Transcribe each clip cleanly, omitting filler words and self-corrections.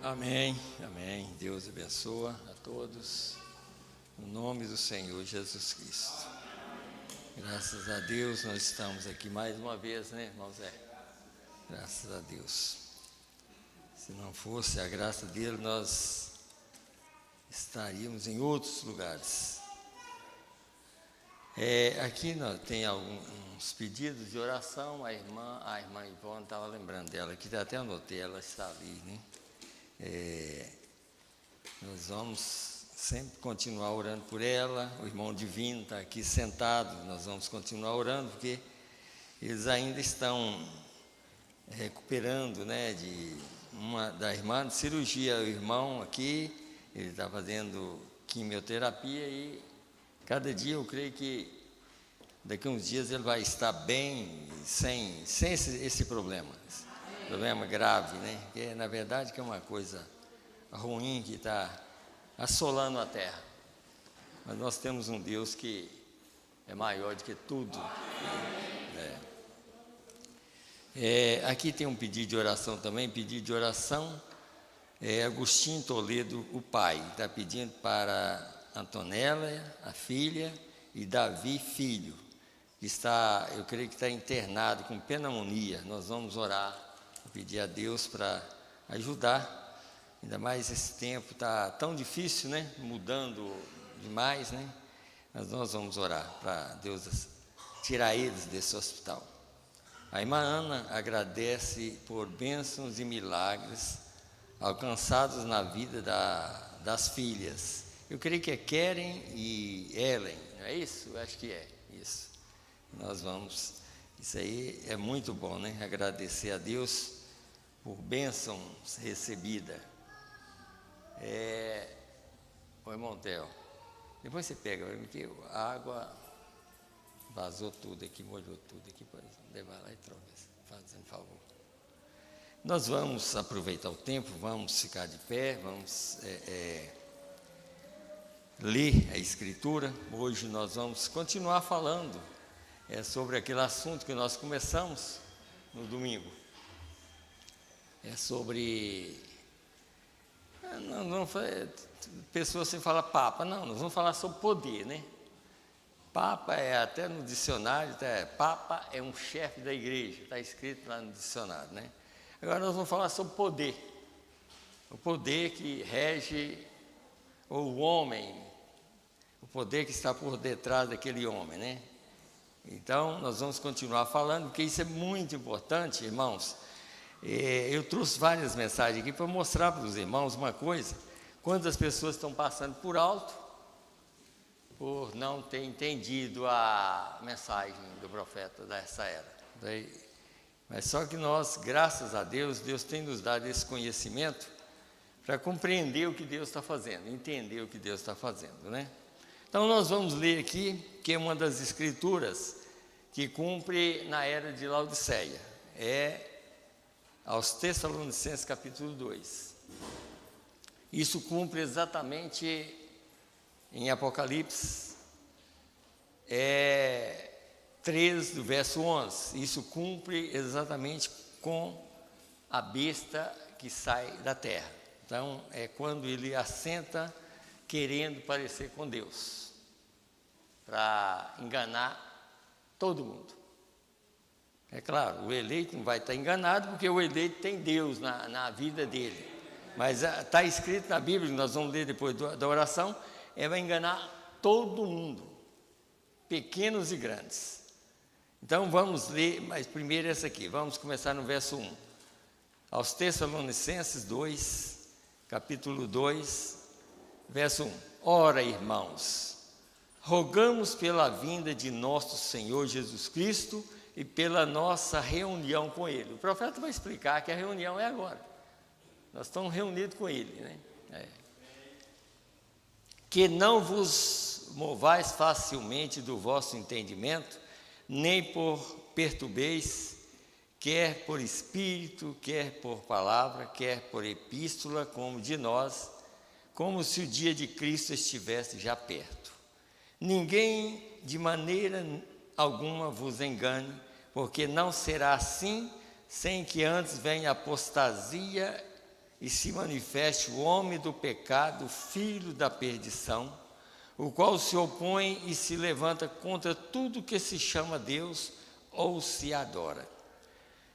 Amém, amém. Deus abençoa a todos, no nome do Senhor Jesus Cristo. Graças a Deus nós estamos aqui mais uma vez, né, irmão Zé? Graças a Deus. Se não fosse a graça dele, nós estaríamos em outros lugares. Aqui nós tem alguns pedidos de oração. A irmã Ivone estava lembrando dela, que até anotei, ela está ali, né? Nós vamos sempre continuar orando por ela. O irmão Divino está aqui sentado, nós vamos continuar orando, porque eles ainda estão recuperando, né, da irmã de cirurgia. O irmão aqui, ele está fazendo quimioterapia e cada dia eu creio que daqui a uns dias ele vai estar bem, sem esse problema. Problema grave, né? Que na verdade que é uma coisa ruim que está assolando a terra. Mas nós temos um Deus que é maior do que tudo. Aqui tem um pedido de oração também. Pedido de oração Agostinho Toledo, o pai, está pedindo para Antonella, a filha, e Davi, filho, que está, eu creio que está internado com pneumonia. Nós vamos orar, pedir a Deus para ajudar. Ainda mais esse tempo está tão difícil, né? Mudando demais, né? Mas nós vamos orar para Deus tirar eles desse hospital. A irmã Ana agradece por bênçãos e milagres alcançados na vida das filhas. Eu creio que é Keren e Ellen, não é isso? Eu acho que é isso. Nós vamos, isso aí é muito bom, né? Agradecer a Deus por bênçãos recebidas. Oi, Montel, depois você pega, porque a água vazou tudo aqui, molhou tudo aqui, pode levar lá e troca, fazendo favor. Nós vamos aproveitar o tempo, vamos ficar de pé, vamos ler a Escritura. Hoje nós vamos continuar falando sobre aquele assunto que nós começamos no domingo. Sobre... pessoas sem falar papa, não, nós vamos falar sobre poder, né? Papa até no dicionário, papa é um chefe da igreja, está escrito lá no dicionário, né? Agora nós vamos falar sobre poder, o poder que rege o homem, o poder que está por detrás daquele homem, né? Então nós vamos continuar falando, porque isso é muito importante, irmãos. Eu trouxe várias mensagens aqui para mostrar para os irmãos uma coisa: quantas pessoas estão passando por alto por não ter entendido a mensagem do profeta dessa era. Mas só que nós, graças a Deus, Deus tem nos dado esse conhecimento para compreender o que Deus está fazendo, entender o que Deus está fazendo, né? Então nós vamos ler aqui, que é uma das escrituras que cumpre na era de Laodiceia, aos Tessalonicenses capítulo 2. Isso cumpre exatamente em Apocalipse 3, do verso 11. Isso cumpre exatamente com a besta que sai da terra. Então, é quando ele assenta querendo parecer com Deus, para enganar todo mundo. É claro, o eleito não vai estar enganado, porque o eleito tem Deus na vida dele. Mas está escrito na Bíblia, nós vamos ler depois da oração, vai enganar todo mundo, pequenos e grandes. Então vamos ler, mas primeiro essa aqui, vamos começar no verso 1. Aos Tessalonicenses 2, capítulo 2, verso 1. Ora, irmãos, rogamos pela vinda de nosso Senhor Jesus Cristo e pela nossa reunião com Ele. O profeta vai explicar que a reunião é agora. Nós estamos reunidos com Ele, né? Que não vos movais facilmente do vosso entendimento, nem por perturbeis, quer por espírito, quer por palavra, quer por epístola, como de nós, como se o dia de Cristo estivesse já perto. Ninguém de maneira alguma vos engane, porque não será assim, sem que antes venha a apostasia e se manifeste o homem do pecado, filho da perdição, o qual se opõe e se levanta contra tudo que se chama Deus ou se adora,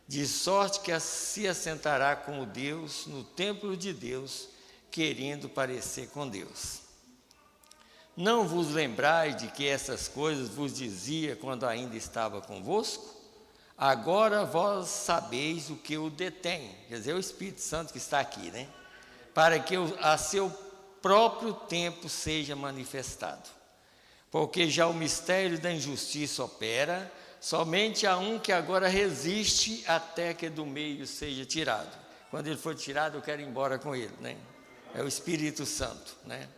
de sorte que se assentará como Deus no templo de Deus, querendo parecer com Deus. Não vos lembrais de que essas coisas vos dizia quando ainda estava convosco? Agora vós sabeis o que o detém, quer dizer, o Espírito Santo que está aqui, né? Para que a seu próprio tempo seja manifestado. Porque já o mistério da injustiça opera, somente há um que agora resiste até que do meio seja tirado. Quando ele for tirado, eu quero ir embora com ele, né? É o Espírito Santo, né?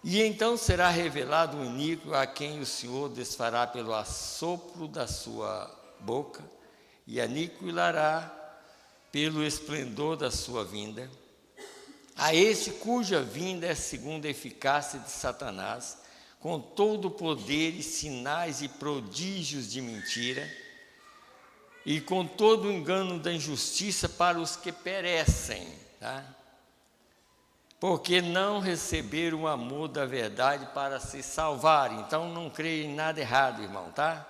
E então será revelado o iníquo, a quem o Senhor desfará pelo assopro da sua boca, e aniquilará pelo esplendor da sua vinda. A esse cuja vinda é segundo a eficácia de Satanás, com todo o poder e sinais e prodígios de mentira, e com todo o engano da injustiça para os que perecem, tá? Porque não receberam o amor da verdade para se salvarem. Então não creia em nada errado, irmão, tá?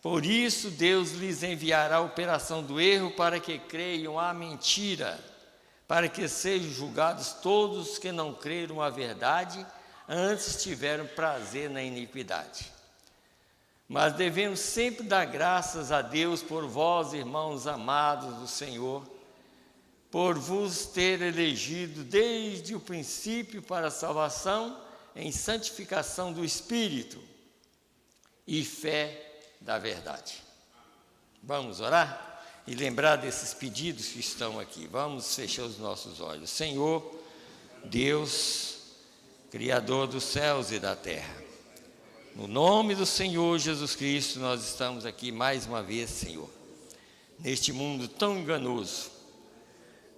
Por isso Deus lhes enviará a operação do erro para que creiam a mentira, para que sejam julgados todos os que não creram a verdade, antes tiveram prazer na iniquidade. Mas devemos sempre dar graças a Deus por vós, irmãos amados do Senhor, por vos ter elegido desde o princípio para a salvação, em santificação do Espírito e fé da verdade. Vamos orar e lembrar desses pedidos que estão aqui. Vamos fechar os nossos olhos. Senhor, Deus, Criador dos céus e da terra, no nome do Senhor Jesus Cristo, nós estamos aqui mais uma vez, Senhor, neste mundo tão enganoso.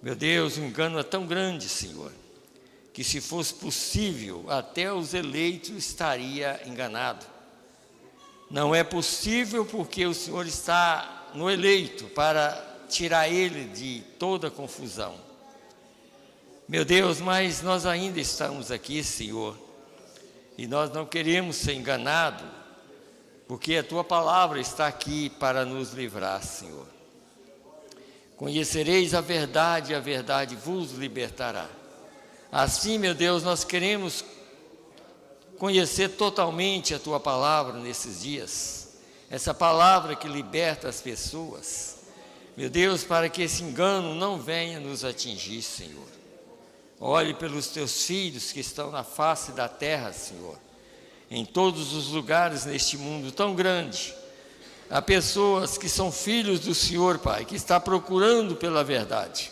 Meu Deus, o engano é tão grande, Senhor, que se fosse possível, até os eleitos estaria enganado. Não é possível porque o Senhor está no eleito para tirar ele de toda confusão. Meu Deus, mas nós ainda estamos aqui, Senhor, e nós não queremos ser enganados, porque a Tua palavra está aqui para nos livrar, Senhor. Conhecereis a verdade vos libertará. Assim, meu Deus, nós queremos conhecer totalmente a Tua palavra nesses dias, essa palavra que liberta as pessoas, meu Deus, para que esse engano não venha nos atingir, Senhor. Olhe pelos Teus filhos que estão na face da terra, Senhor, em todos os lugares neste mundo tão grande. Há pessoas que são filhos do Senhor, Pai, que está procurando pela verdade.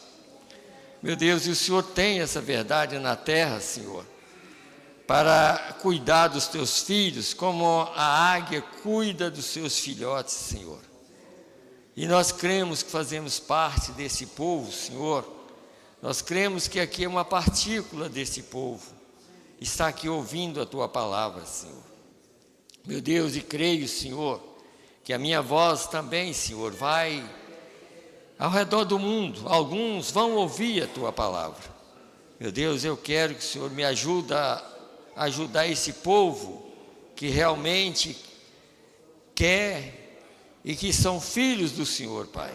Meu Deus, e o Senhor tem essa verdade na terra, Senhor, para cuidar dos Teus filhos, como a águia cuida dos seus filhotes, Senhor. E nós cremos que fazemos parte desse povo, Senhor. Nós cremos que aqui é uma partícula desse povo, está aqui ouvindo a Tua palavra, Senhor. Meu Deus, e creio, Senhor, que a minha voz também, Senhor, vai ao redor do mundo. Alguns vão ouvir a Tua palavra. Meu Deus, eu quero que o Senhor me ajude a ajudar esse povo que realmente quer e que são filhos do Senhor, Pai.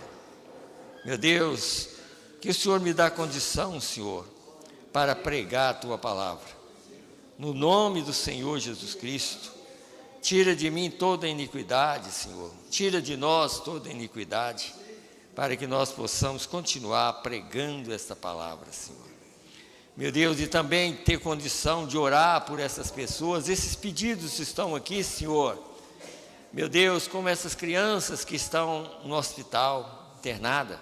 Meu Deus, que o Senhor me dá condição, Senhor, para pregar a Tua palavra. No nome do Senhor Jesus Cristo, tira de mim toda a iniquidade, Senhor. Tira de nós toda a iniquidade, para que nós possamos continuar pregando esta palavra, Senhor. Meu Deus, e também ter condição de orar por essas pessoas. Esses pedidos estão aqui, Senhor. Meu Deus, como essas crianças que estão no hospital, internadas.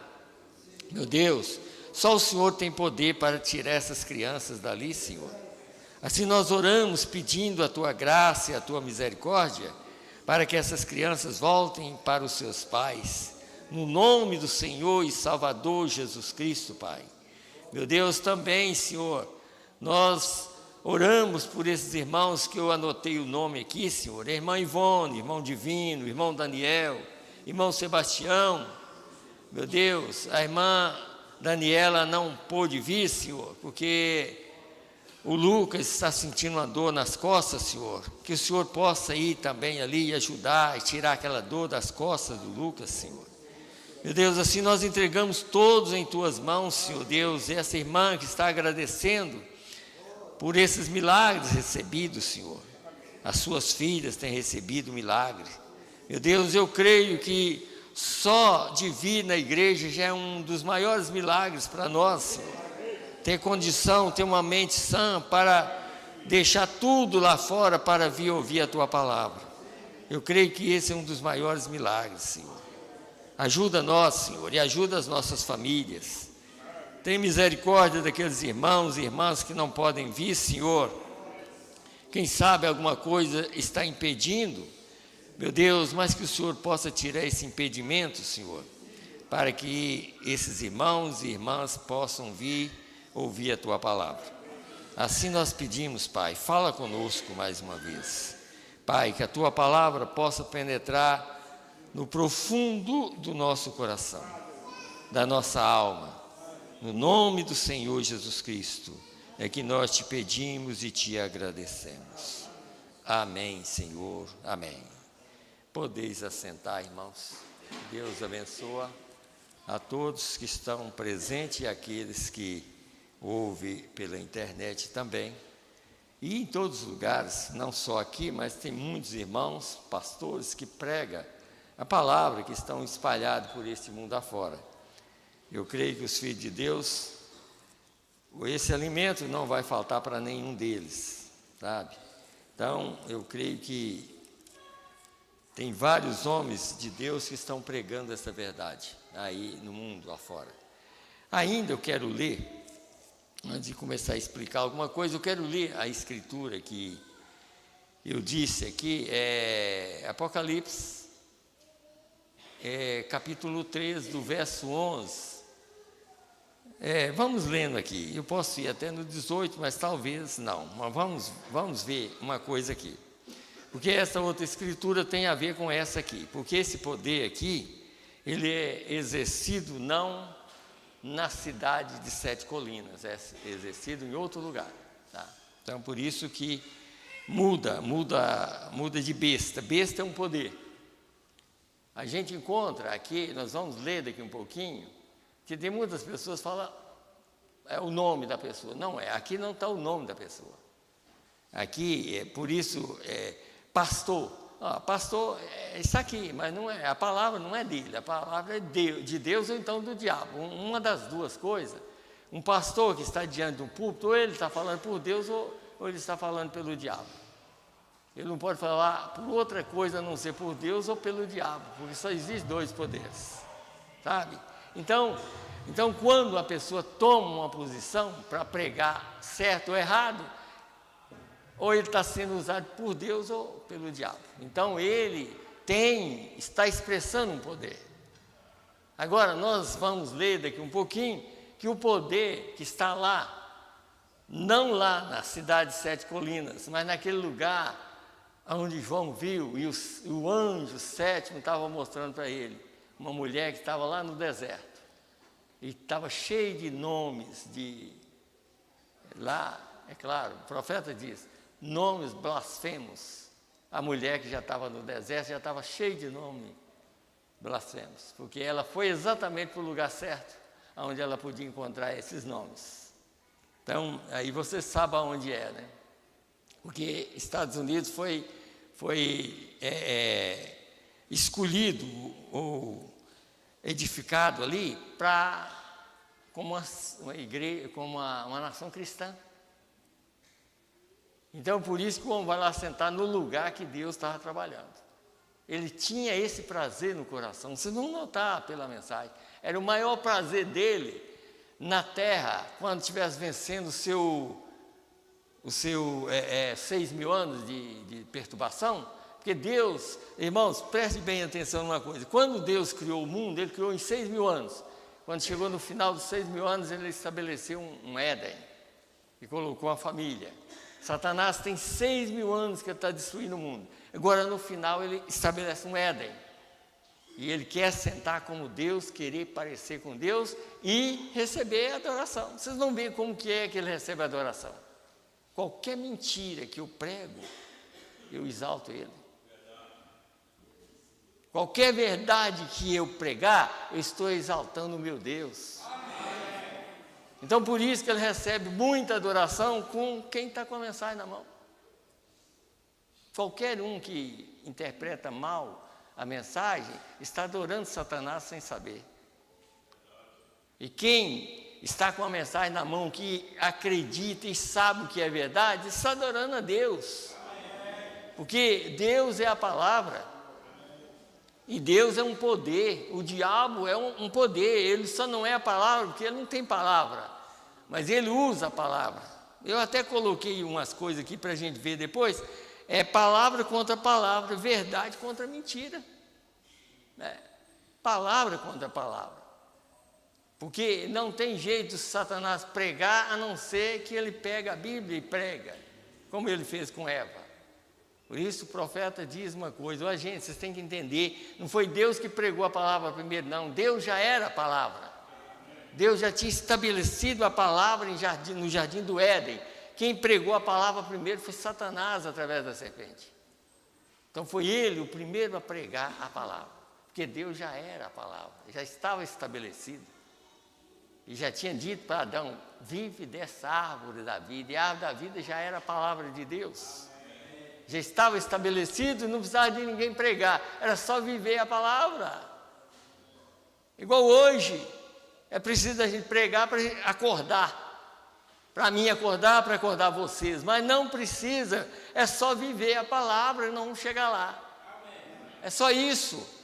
Meu Deus, só o Senhor tem poder para tirar essas crianças dali, Senhor. Assim nós oramos pedindo a Tua graça e a Tua misericórdia, para que essas crianças voltem para os seus pais. No nome do Senhor e Salvador Jesus Cristo, Pai. Meu Deus, também, Senhor, nós oramos por esses irmãos que eu anotei o nome aqui, Senhor. Irmã Ivone, irmão Divino, irmão Daniel, irmão Sebastião. Meu Deus, a irmã Daniela não pôde vir, Senhor, porque o Lucas está sentindo uma dor nas costas, Senhor. Que o Senhor possa ir também ali e ajudar e tirar aquela dor das costas do Lucas, Senhor. Meu Deus, assim nós entregamos todos em Tuas mãos, Senhor Deus, essa irmã que está agradecendo por esses milagres recebidos, Senhor. As suas filhas têm recebido milagre. Meu Deus, eu creio que só de vir na igreja já é um dos maiores milagres para nós, Senhor. Ter condição, ter uma mente sã para deixar tudo lá fora para vir ouvir a Tua palavra. Eu creio que esse é um dos maiores milagres, Senhor. Ajuda nós, Senhor, e ajuda as nossas famílias. Tem misericórdia daqueles irmãos e irmãs que não podem vir, Senhor. Quem sabe alguma coisa está impedindo, meu Deus, mas que o Senhor possa tirar esse impedimento, Senhor, para que esses irmãos e irmãs possam vir ouvir a Tua palavra. Assim nós pedimos, Pai, fala conosco mais uma vez. Pai, que a Tua palavra possa penetrar no profundo do nosso coração, da nossa alma. No nome do Senhor Jesus Cristo, é que nós te pedimos e te agradecemos. Amém, Senhor. Amém. Podeis assentar, irmãos. Deus abençoa a todos que estão presentes e aqueles que ouvem pela internet também. E em todos os lugares, não só aqui, mas tem muitos irmãos, pastores que pregam a palavra, que estão espalhados por este mundo afora. Eu creio que os filhos de Deus, esse alimento não vai faltar para nenhum deles, sabe? Então, eu creio que tem vários homens de Deus que estão pregando essa verdade aí no mundo afora. Ainda eu quero ler, antes de começar a explicar alguma coisa, eu quero ler a escritura que eu disse aqui, Apocalipse, capítulo 3, do verso 11. Vamos lendo aqui. Eu posso ir até no 18, mas talvez não. Mas vamos ver uma coisa aqui. Porque essa outra escritura tem a ver com essa aqui. Porque esse poder aqui, ele é exercido não na cidade de Sete Colinas, é exercido em outro lugar. Tá? Então, por isso que muda de besta. Besta é um poder. A gente encontra aqui, nós vamos ler daqui um pouquinho, que tem muitas pessoas que falam, é o nome da pessoa. Não é, aqui não está o nome da pessoa. Aqui, por isso, pastor. Pastor está aqui, mas não é, a palavra não é dele, a palavra é de Deus ou então do diabo. Uma das duas coisas. Um pastor que está diante de um púlpito, ou ele está falando por Deus ou ele está falando pelo diabo. Ele não pode falar por outra coisa a não ser por Deus ou pelo diabo, porque só existem dois poderes, sabe? Então, quando a pessoa toma uma posição para pregar certo ou errado, ou ele está sendo usado por Deus ou pelo diabo. Então, ele está expressando um poder. Agora, nós vamos ler daqui um pouquinho que o poder que está lá, não lá na cidade de Sete Colinas, mas naquele lugar onde João viu, e o anjo sétimo estava mostrando para ele, uma mulher que estava lá no deserto, e estava cheio de nomes, lá, é claro, o profeta diz, nomes blasfemos. A mulher que já estava no deserto, já estava cheia de nomes blasfemos, porque ela foi exatamente para o lugar certo, onde ela podia encontrar esses nomes. Então, aí você sabe aonde é, né? Porque Estados Unidos foi escolhido ou edificado ali como uma igreja, como uma nação cristã. Então, por isso que o homem vai lá sentar no lugar que Deus estava trabalhando. Ele tinha esse prazer no coração. Vocês vão notar pela mensagem. Era o maior prazer dele na terra, quando estivesse vencendo os seus 6.000 anos de perturbação, porque Deus, irmãos, preste bem atenção numa coisa, quando Deus criou o mundo, Ele criou em 6.000 anos, quando chegou no final dos 6.000 anos, Ele estabeleceu um Éden, e colocou uma família. Satanás tem 6.000 anos que ele está destruindo o mundo, agora no final Ele estabelece um Éden, E ele quer sentar como Deus, querer parecer com Deus e receber a adoração. Vocês vão ver como que é que ele recebe a adoração. Qualquer mentira que eu prego, eu exalto ele. Qualquer verdade que eu pregar, eu estou exaltando o meu Deus. Então, por isso que ele recebe muita adoração com quem está com a mensagem na mão. Qualquer um que interpreta mal a mensagem está adorando Satanás sem saber. E quem está com a mensagem na mão, que acredita e sabe o que é verdade, está adorando a Deus. Porque Deus é a palavra. E Deus é um poder. O diabo é um poder. Ele só não é a palavra porque ele não tem palavra. Mas ele usa a palavra. Eu até coloquei umas coisas aqui para a gente ver depois. É palavra contra palavra, verdade contra mentira. Palavra contra palavra. Porque não tem jeito de Satanás pregar, a não ser que ele pega a Bíblia e prega, como ele fez com Eva. Por isso o profeta diz uma coisa: ó, gente, vocês têm que entender, não foi Deus que pregou a palavra primeiro, não. Deus já era a palavra. Deus já tinha estabelecido a palavra no jardim do Éden. Quem pregou a palavra primeiro foi Satanás através da serpente. Então foi ele o primeiro a pregar a palavra, porque Deus já era a palavra, já estava estabelecido. E já tinha dito para Adão: vive dessa árvore da vida. E a árvore da vida já era a palavra de Deus. Já estava estabelecido, não precisava de ninguém pregar, era só viver a palavra. Igual hoje, é preciso a gente pregar para acordar. Para mim acordar, para acordar vocês. Mas não precisa, é só viver a palavra e não chegar lá. É só isso.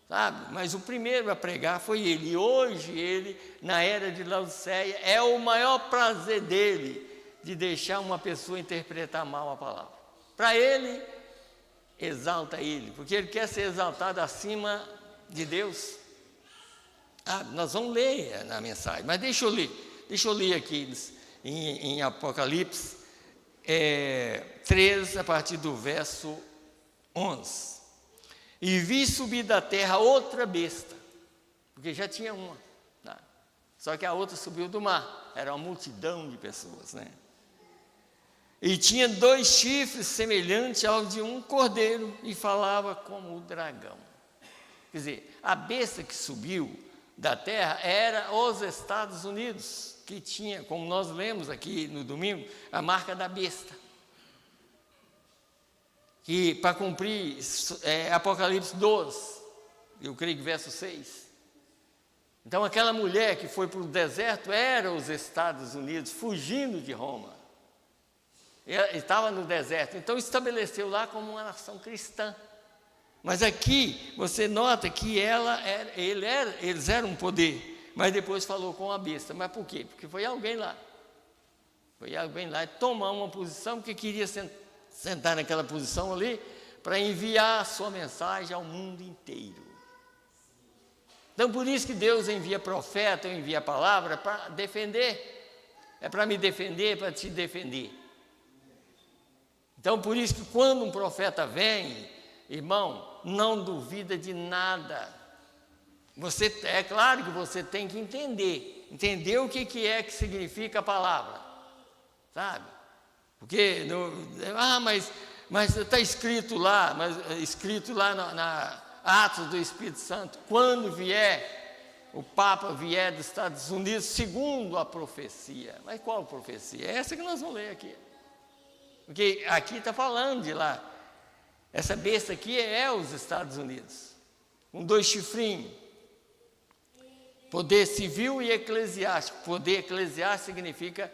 Sabe? Mas o primeiro a pregar foi ele. E hoje ele, na era de Laodiceia, é o maior prazer dele de deixar uma pessoa interpretar mal a palavra. Para ele, exalta ele, porque ele quer ser exaltado acima de Deus. Nós vamos ler na mensagem, mas deixa eu ler aqui em Apocalipse 3, a partir do verso 11. E vi subir da terra outra besta, porque já tinha uma, né? Só que a outra subiu do mar, era uma multidão de pessoas, né? E tinha 2 chifres semelhantes ao de um cordeiro, e falava como o dragão. Quer dizer, a besta que subiu da terra era os Estados Unidos, que tinha, como nós lemos aqui no domingo, a marca da besta. Que para cumprir Apocalipse 12, eu creio que verso 6. Então aquela mulher que foi para o deserto era os Estados Unidos, fugindo de Roma. Estava no deserto, então estabeleceu lá como uma nação cristã. Mas aqui você nota que eles eram um poder, mas depois falou com a besta. Mas por quê? Porque foi alguém lá. Foi alguém lá tomar uma posição, porque queria sentar naquela posição ali para enviar a sua mensagem ao mundo inteiro. Então por isso que Deus envia profeta, envia a palavra para defender. É para me defender, para te defender. Então por isso que quando um profeta vem, irmão, não duvida de nada. É claro que você tem que entender o que é que significa a palavra, sabe? Porque, mas está escrito lá, na Atos do Espírito Santo, quando o Papa vier dos Estados Unidos, segundo a profecia. Mas qual profecia? É essa que nós vamos ler aqui. Porque aqui está falando de lá. Essa besta aqui é os Estados Unidos, com 2 chifrinhos. Poder civil e eclesiástico. Poder eclesiástico significa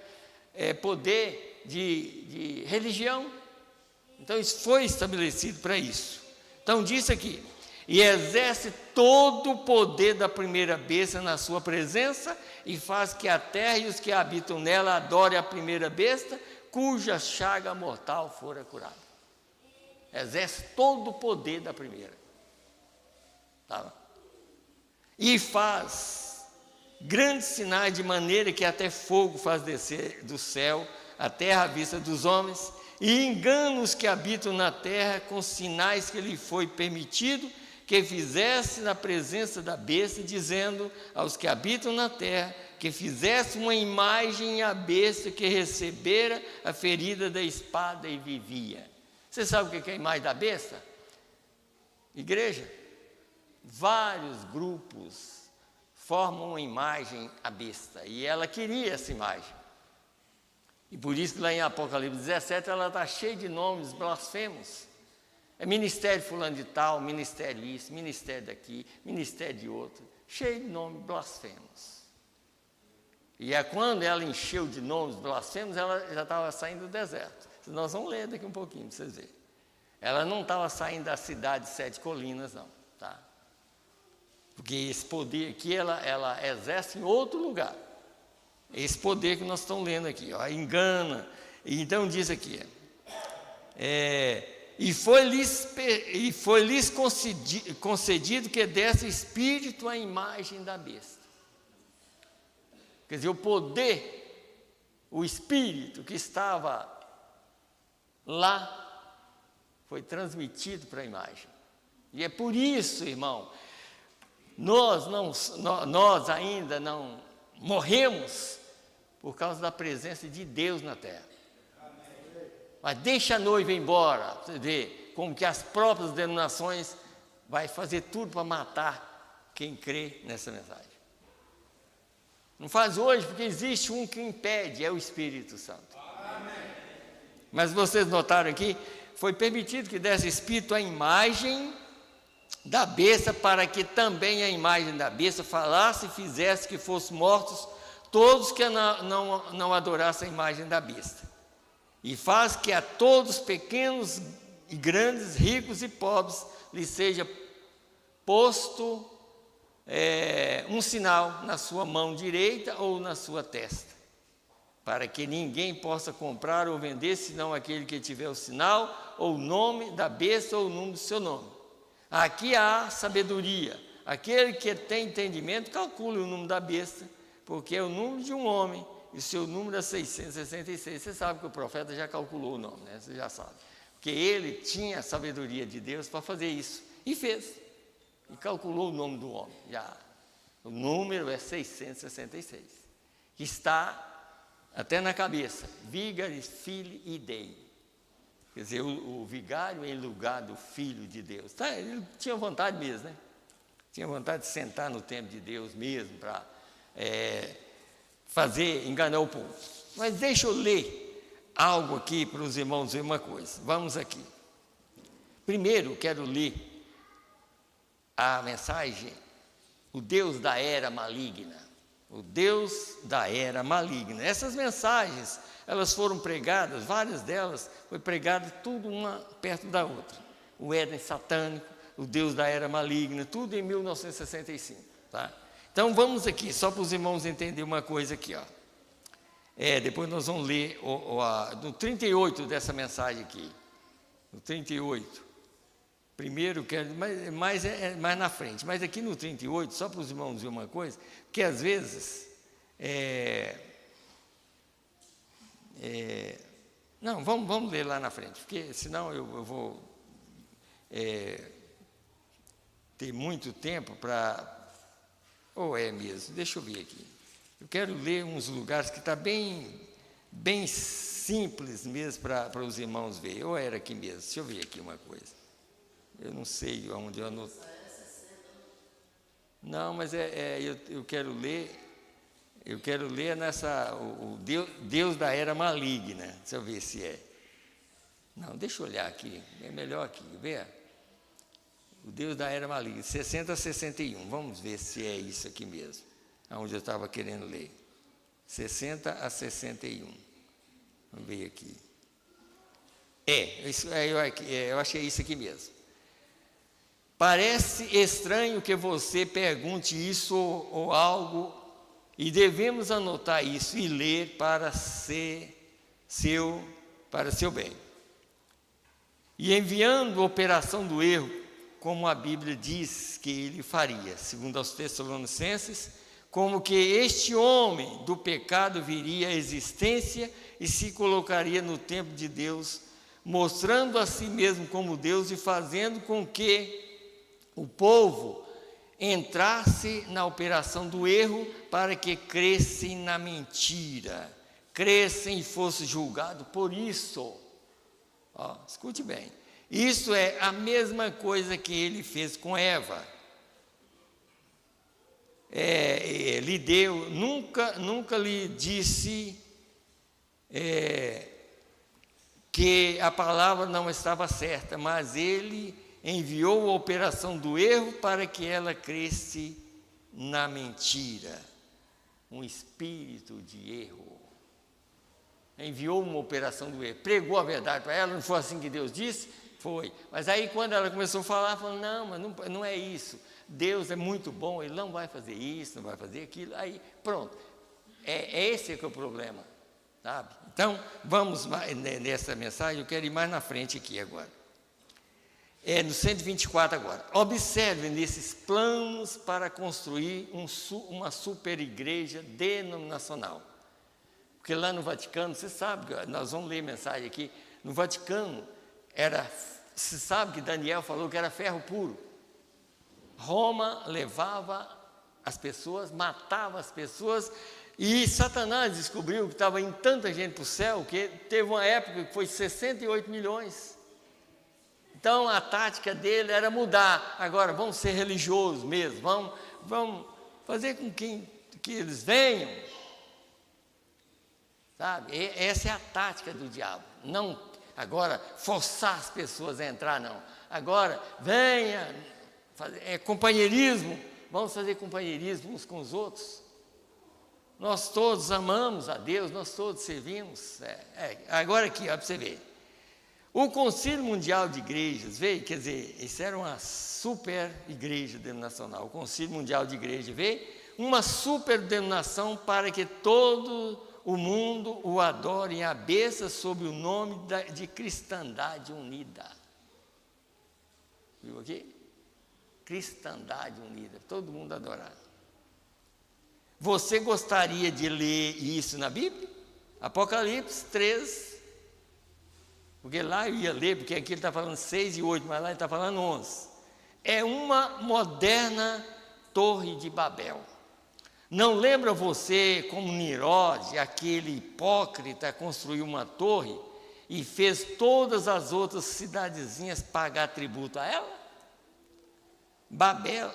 poder de religião. Então isso foi estabelecido para isso. Então diz aqui: e exerce todo o poder da primeira besta na sua presença, e faz que a terra e os que habitam nela adorem a primeira besta, cuja chaga mortal fora curada. Exerce todo o poder da primeira. Tá? E faz grandes sinais, de maneira que até fogo faz descer do céu a terra à vista dos homens, e engana os que habitam na terra com sinais que lhe foi permitido, que fizesse na presença da besta, dizendo aos que habitam na terra, que fizesse uma imagem à besta que recebera a ferida da espada e vivia. Você sabe o que é a imagem da besta? Igreja, vários grupos formam uma imagem à besta, e ela queria essa imagem. E por isso que lá em Apocalipse 17, ela está cheia de nomes blasfemos. É ministério fulano de tal, ministério isso, ministério daqui, ministério de outro, cheio de nomes blasfemos. E é quando ela encheu de nomes blasfemos, ela já estava saindo do deserto. Nós vamos ler daqui um pouquinho para vocês verem. Ela não estava saindo da cidade de 7 colinas, não, tá? Porque esse poder aqui, ela exerce em outro lugar. Esse poder que nós estamos lendo aqui, ó, engana. E então diz aqui, e foi-lhes concedido que desse espírito à imagem da besta. Quer dizer, o poder, o espírito que estava lá, foi transmitido para a imagem. E é por isso, irmão, nós ainda não morremos por causa da presença de Deus na terra. Mas deixa a noiva ir embora, você vê como que as próprias denominações vai fazer tudo para matar quem crê nessa mensagem. Não faz hoje porque existe um que impede, é o Espírito Santo. Mas vocês notaram aqui, foi permitido que desse espírito a imagem da besta, para que também a imagem da besta falasse e fizesse que fossem mortos todos que não adorassem a imagem da besta. E faz que a todos, pequenos e grandes, ricos e pobres, lhe seja posto um sinal na sua mão direita ou na sua testa, para que ninguém possa comprar ou vender, senão aquele que tiver o sinal, ou o nome da besta, ou o número do seu nome. Aqui há sabedoria. Aquele que tem entendimento, calcule o número da besta, porque é o número de um homem, e o seu número é 666. Você sabe que o profeta já calculou o nome, né? Você já sabe. Porque ele tinha a sabedoria de Deus para fazer isso, e fez. E calculou o nome do homem. Já. O número é 666. Que está até na cabeça, Vigaris Filii Dei. Quer dizer, o vigário em lugar do Filho de Deus. Tá, ele tinha vontade mesmo, né? Tinha vontade de sentar no templo de Deus mesmo, para enganar o povo. Mas deixa eu ler algo aqui para os irmãos ver uma coisa. Vamos aqui. Primeiro, quero ler a mensagem, o Deus da era maligna. O Deus da era maligna. Essas mensagens, elas foram pregadas, várias delas foi pregada tudo uma perto da outra. O Éden satânico, o Deus da era maligna, tudo em 1965, tá? Então vamos aqui, só para os irmãos entenderem uma coisa aqui, ó. Depois nós vamos ler no 38 dessa mensagem aqui. No 38. Primeiro, mais na frente, mas aqui no 38, só para os irmãos verem uma coisa, que às vezes, não, vamos ler lá na frente, porque senão eu vou ter muito tempo para, mesmo, deixa eu ver aqui, eu quero ler uns lugares que está bem simples mesmo para os irmãos verem, ou era aqui mesmo, deixa eu ver aqui uma coisa. Eu não sei onde eu anoto. Não, mas eu quero ler. Eu quero ler o Deus da era maligna. Deixa eu ver se é. Não, deixa eu olhar aqui. É melhor aqui, vê? O Deus da era maligna, 60 a 61. Vamos ver se é isso aqui mesmo. Onde eu estava querendo ler. 60 a 61. Vamos ver aqui. Eu achei isso aqui mesmo. Parece estranho que você pergunte isso ou algo, e devemos anotar isso e ler para seu bem. E enviando a operação do erro, como a Bíblia diz que ele faria, segundo aos Tessalonicenses, como que este homem do pecado viria à existência e se colocaria no templo de Deus, mostrando a si mesmo como Deus e fazendo com que o povo entrasse na operação do erro para que crescem na mentira, crescem e fosse julgado por isso. Ó, escute bem, isso é a mesma coisa que ele fez com Eva. Lhe deu, nunca lhe disse que a palavra não estava certa, mas ele enviou a operação do erro para que ela cresce na mentira. Um espírito de erro. Enviou uma operação do erro, pregou a verdade para ela, não foi assim que Deus disse? Foi. Mas aí quando ela começou a falar, falou, não, mas não é isso. Deus é muito bom, Ele não vai fazer isso, não vai fazer aquilo. Aí, pronto. Esse que é o problema, sabe? Então, vamos nessa mensagem, eu quero ir mais na frente aqui agora. No 124 agora. Observe nesses planos para construir uma super igreja denominacional. Porque lá no Vaticano, você sabe, nós vamos ler a mensagem aqui, no Vaticano, você sabe que Daniel falou que era ferro puro. Roma levava as pessoas, matava as pessoas, e Satanás descobriu que estava indo tanta gente para o céu, que teve uma época que foi 68 milhões. Então a tática dele era mudar, agora vamos ser religiosos mesmo, vamos fazer com que eles venham. Sabe? Essa é a tática do diabo, não agora forçar as pessoas a entrar, não. Agora, venha, companheirismo, vamos fazer companheirismo uns com os outros. Nós todos amamos a Deus, nós todos servimos. Agora aqui, ó, para você ver. O Concílio Mundial de Igrejas veio, quer dizer, isso era uma super igreja denominacional. O Concílio Mundial de Igrejas veio, uma super denominação para que todo o mundo o adore em abeça sob o nome de Cristandade Unida. Viu aqui? Cristandade Unida, todo mundo adorar. Você gostaria de ler isso na Bíblia? Apocalipse 3, porque lá eu ia ler, porque aqui ele está falando 6 e 8, mas lá ele está falando 11. É uma moderna torre de Babel. Não lembra você como Nirode, aquele hipócrita, construiu uma torre e fez todas as outras cidadezinhas pagar tributo a ela? Babel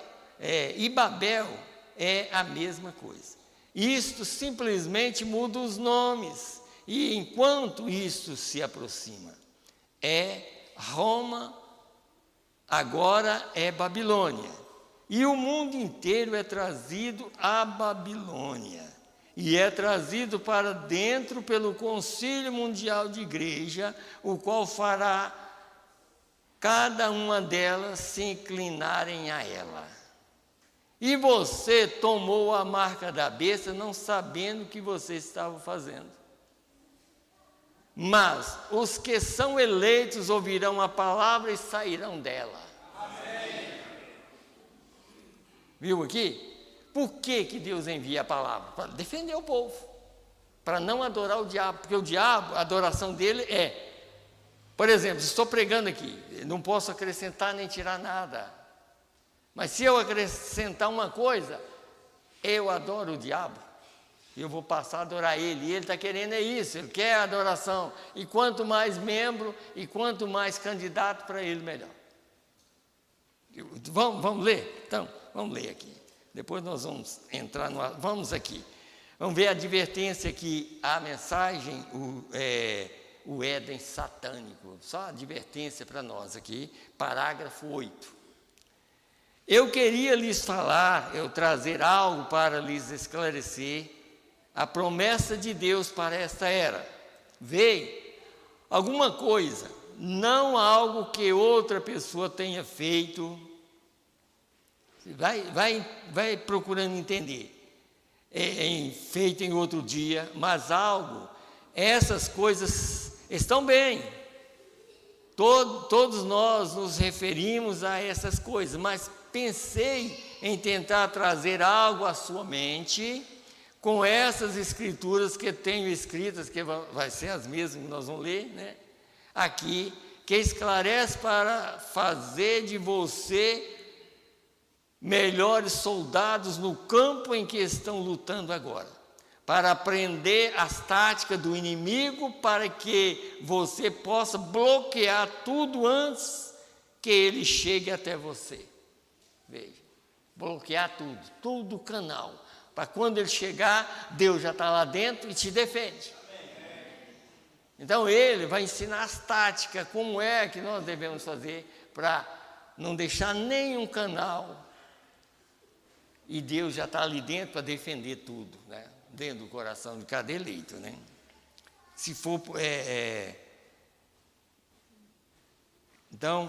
é a mesma coisa. Isto simplesmente muda os nomes. E enquanto isso se aproxima, Roma, agora é Babilônia. E o mundo inteiro é trazido à Babilônia. E é trazido para dentro pelo Concílio Mundial de Igreja, o qual fará cada uma delas se inclinarem a ela. E você tomou a marca da besta, não sabendo o que você estava fazendo. Mas os que são eleitos ouvirão a palavra e sairão dela. Viu aqui? Por que Deus envia a palavra? Para defender o povo, para não adorar o diabo, porque o diabo, a adoração dele por exemplo, estou pregando aqui, não posso acrescentar nem tirar nada, mas se eu acrescentar uma coisa, eu adoro o diabo, eu vou passar a adorar ele, e ele está querendo isso, ele quer a adoração, e quanto mais membro, e quanto mais candidato para ele, melhor. Vamos ler? Então, vamos ler aqui. Depois nós vamos entrar vamos aqui. Vamos ver a advertência que a mensagem, o Éden satânico. Só advertência para nós aqui, parágrafo 8. Eu queria lhes falar, trazer algo para lhes esclarecer a promessa de Deus para esta era. Veio alguma coisa, não algo que outra pessoa tenha feito. Vai procurando entender. Feito em outro dia, mas algo, essas coisas estão bem. Todos nós nos referimos a essas coisas, mas pensei em tentar trazer algo à sua mente com essas escrituras que tenho escritas, que vai ser as mesmas que nós vamos ler, né? Aqui, que esclarece para fazer de você melhores soldados no campo em que estão lutando agora, para aprender as táticas do inimigo, para que você possa bloquear tudo antes que ele chegue até você. Veja, bloquear tudo o canal, para quando ele chegar, Deus já está lá dentro e te defende. Então ele vai ensinar as táticas, como é que nós devemos fazer para não deixar nenhum canal, e Deus já está ali dentro para defender tudo, né? Dentro do coração de cada eleito, né? Se for então,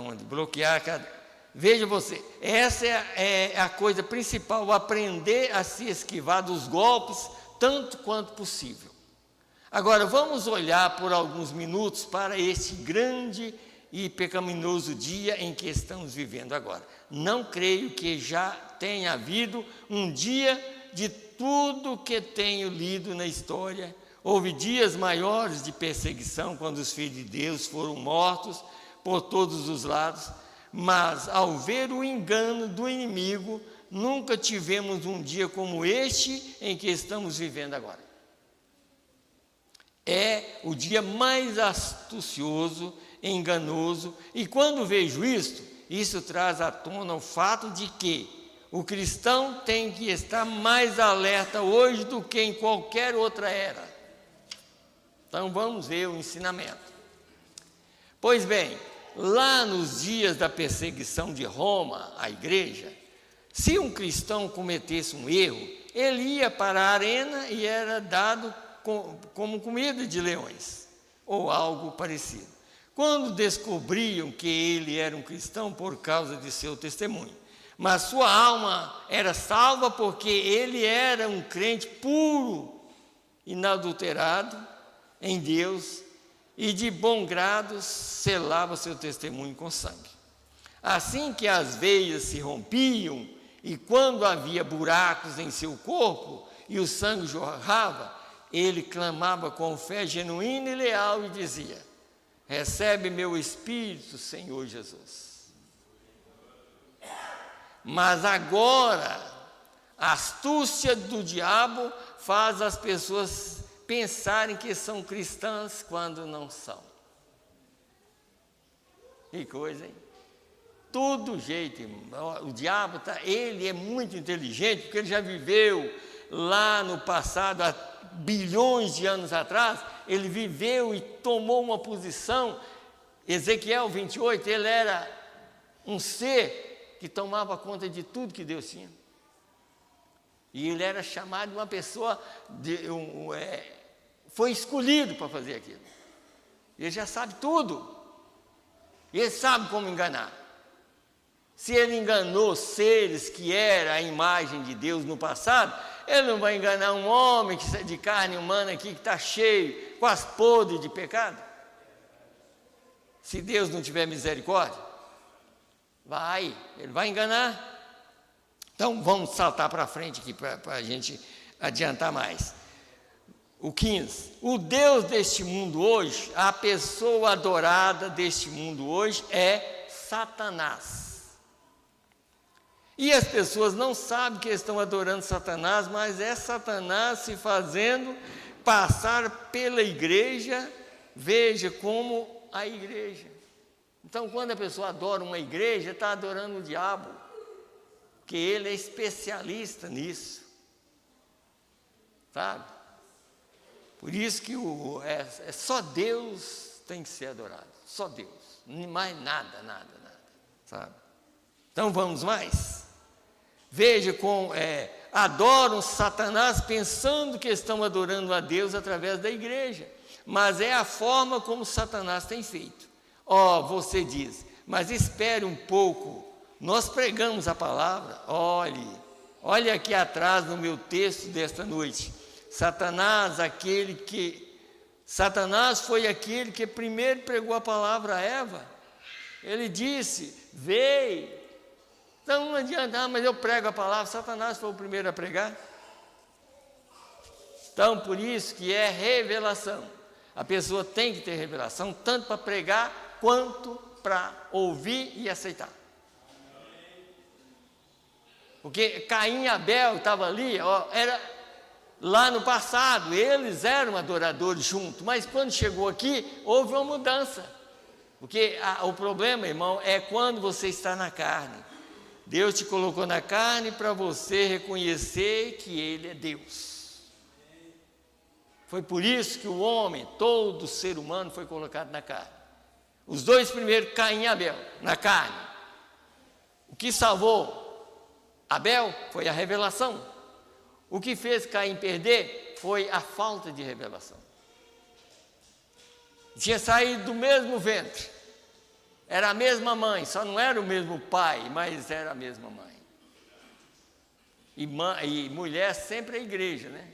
onde bloquear cada... Veja você, essa é a coisa principal, aprender a se esquivar dos golpes tanto quanto possível. Agora, vamos olhar por alguns minutos para este grande e pecaminoso dia em que estamos vivendo agora. Não creio que já tenha havido um dia de tudo que tenho lido na história. Houve dias maiores de perseguição, quando os filhos de Deus foram mortos por todos os lados, mas ao ver o engano do inimigo, nunca tivemos um dia como este em que estamos vivendo agora. É o dia mais astucioso, enganoso, e quando vejo isso traz à tona o fato de que o cristão tem que estar mais alerta hoje do que em qualquer outra era. Então vamos ver o ensinamento. Pois bem, lá nos dias da perseguição de Roma, à igreja, se um cristão cometesse um erro, ele ia para a arena e era dado como comida de leões, ou algo parecido, quando descobriam que ele era um cristão por causa de seu testemunho. Mas sua alma era salva porque ele era um crente puro, inadulterado em Deus, e de bom grado selava seu testemunho com sangue. Assim que as veias se rompiam, e quando havia buracos em seu corpo, e o sangue jorrava, ele clamava com fé genuína e leal e dizia: recebe meu espírito, Senhor Jesus. Mas agora, a astúcia do diabo faz as pessoas pensarem que são cristãs quando não são. Que coisa, hein? Todo jeito, o diabo, ele é muito inteligente, porque ele já viveu lá no passado, há bilhões de anos atrás, ele viveu e tomou uma posição. Ezequiel 28, ele era um ser que tomava conta de tudo que Deus tinha. E ele era chamado de uma pessoa, foi escolhido para fazer aquilo. Ele já sabe tudo. Ele sabe como enganar. Se ele enganou seres que era a imagem de Deus no passado, ele não vai enganar um homem de carne humana aqui que está cheio, quase podre de pecado. Se Deus não tiver misericórdia, ele vai enganar. Então vamos saltar para frente aqui para a gente adiantar mais. O 15, o Deus deste mundo hoje, a pessoa adorada deste mundo hoje é Satanás. E as pessoas não sabem que estão adorando Satanás, mas é Satanás se fazendo passar pela igreja. Veja como a igreja. Então, quando a pessoa adora uma igreja, está adorando o diabo, porque ele é especialista nisso, sabe? Por isso que só Deus tem que ser adorado, só Deus, mais nada, sabe? Então, vamos mais. Veja como adoram Satanás pensando que estão adorando a Deus através da igreja, mas é a forma como Satanás tem feito. Você diz, mas espere um pouco, nós pregamos a palavra. Olhe aqui atrás no meu texto desta noite. Satanás foi aquele que primeiro pregou a palavra a Eva. Ele disse: veio. Então não adianta, mas eu prego a palavra. Satanás foi o primeiro a pregar. Então, por isso que é revelação. A pessoa tem que ter revelação, tanto para pregar, quanto para ouvir e aceitar. Porque Caim e Abel estavam ali, ó, era lá no passado, eles eram adoradores juntos, mas quando chegou aqui, houve uma mudança. Porque o problema, irmão, é quando você está na carne. Deus te colocou na carne para você reconhecer que Ele é Deus. Foi por isso que o homem, todo ser humano, foi colocado na carne. Os dois primeiros, Caim e Abel, na carne. O que salvou Abel foi a revelação. O que fez Caim perder foi a falta de revelação. Tinha saído do mesmo ventre. Era a mesma mãe, só não era o mesmo pai, mas era a mesma mãe. E mulher sempre é igreja, né?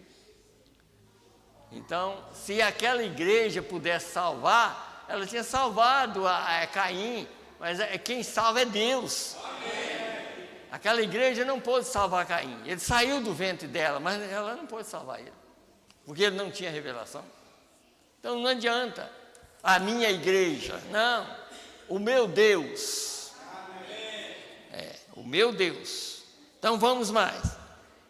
Então, se aquela igreja pudesse salvar, ela tinha salvado a Caim, mas quem salva é Deus. Amém. Aquela igreja não pôde salvar Caim. Ele saiu do ventre dela, mas ela não pôde salvar ele, porque ele não tinha revelação. Então não adianta a minha igreja, não, o meu Deus. O meu Deus. Então vamos mais.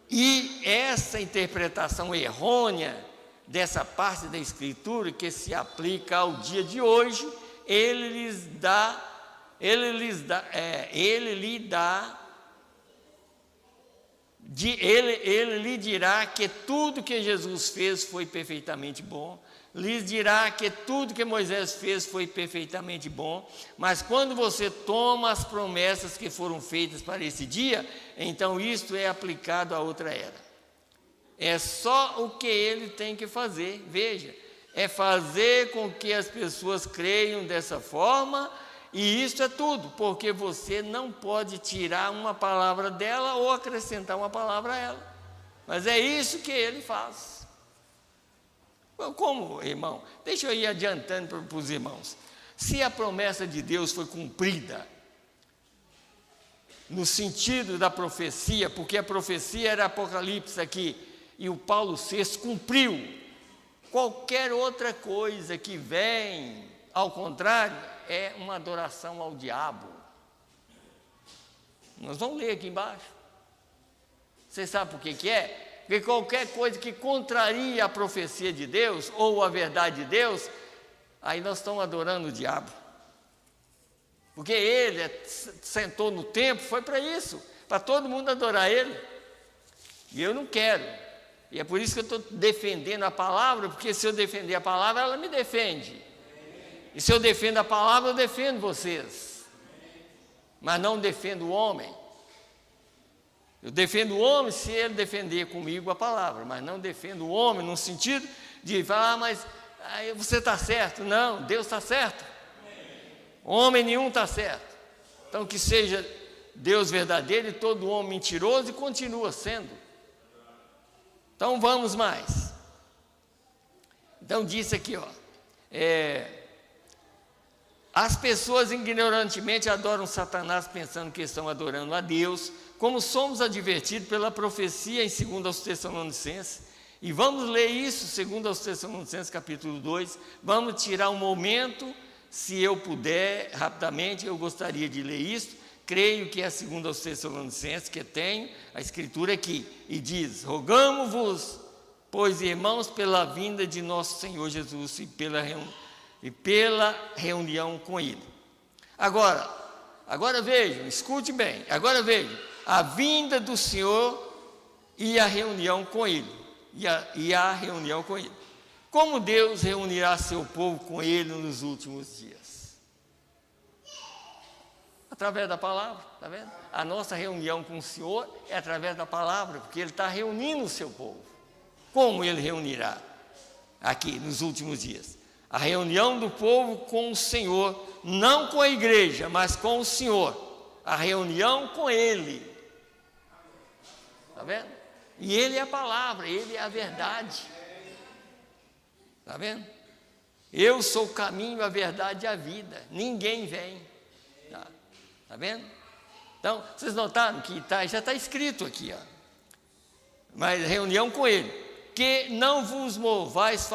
E essa interpretação errônea dessa parte da Escritura, que se aplica ao dia de hoje, ele lhe dirá que tudo que Jesus fez foi perfeitamente bom, lhes dirá que tudo que Moisés fez foi perfeitamente bom, mas quando você toma as promessas que foram feitas para esse dia, então isto é aplicado a outra era. É só o que ele tem que fazer, veja, é fazer com que as pessoas creiam dessa forma. E isso é tudo, porque você não pode tirar uma palavra dela ou acrescentar uma palavra a ela. Mas é isso que ele faz. Como, irmão? Deixa eu ir adiantando para os irmãos. Se a promessa de Deus foi cumprida, no sentido da profecia, porque a profecia era Apocalipse aqui, e o Paulo VI cumpriu, qualquer outra coisa que vem, ao contrário, é uma adoração ao diabo. Nós vamos ler aqui embaixo. Você sabe por que é? Porque qualquer coisa que contraria a profecia de Deus, ou a verdade de Deus, aí nós estamos adorando o diabo. Porque ele sentou no templo, foi para isso, para todo mundo adorar ele. E eu não quero. E é por isso que eu estou defendendo a palavra, porque se eu defender a palavra, ela me defende. E se eu defendo a palavra, eu defendo vocês. Mas não defendo o homem. Eu defendo o homem se ele defender comigo a palavra, mas não defendo o homem no sentido de falar, mas você está certo. Não, Deus está certo. Homem nenhum está certo. Então que seja Deus verdadeiro e todo homem mentiroso, e continua sendo. Então vamos mais. Então disse aqui, ó. As pessoas ignorantemente adoram Satanás pensando que estão adorando a Deus, como somos advertidos pela profecia em 2 aos Tessalonicenses. E vamos ler isso, 2 aos Tessalonicenses, capítulo 2. Vamos tirar um momento, se eu puder, rapidamente, eu gostaria de ler isso. Creio que é 2 aos Tessalonicenses, que tem a escritura aqui. E diz: rogamo-vos, pois, irmãos, pela vinda de nosso Senhor Jesus e pela reunião com Ele. Agora vejam, escute bem, agora vejam, a vinda do Senhor e a reunião com Ele, e a reunião com Ele. Como Deus reunirá seu povo com Ele nos últimos dias? Através da palavra, está vendo? A nossa reunião com o Senhor é através da palavra, porque Ele está reunindo o seu povo. Como Ele reunirá aqui nos últimos dias? A reunião do povo com o Senhor, não com a igreja, mas com o Senhor. A reunião com Ele. Está vendo? E Ele é a palavra, Ele é a verdade. Está vendo? Eu sou o caminho, a verdade e a vida. Ninguém vem. Está vendo? Então, vocês notaram que já está escrito aqui, ó. Mas reunião com Ele. Que não vos movais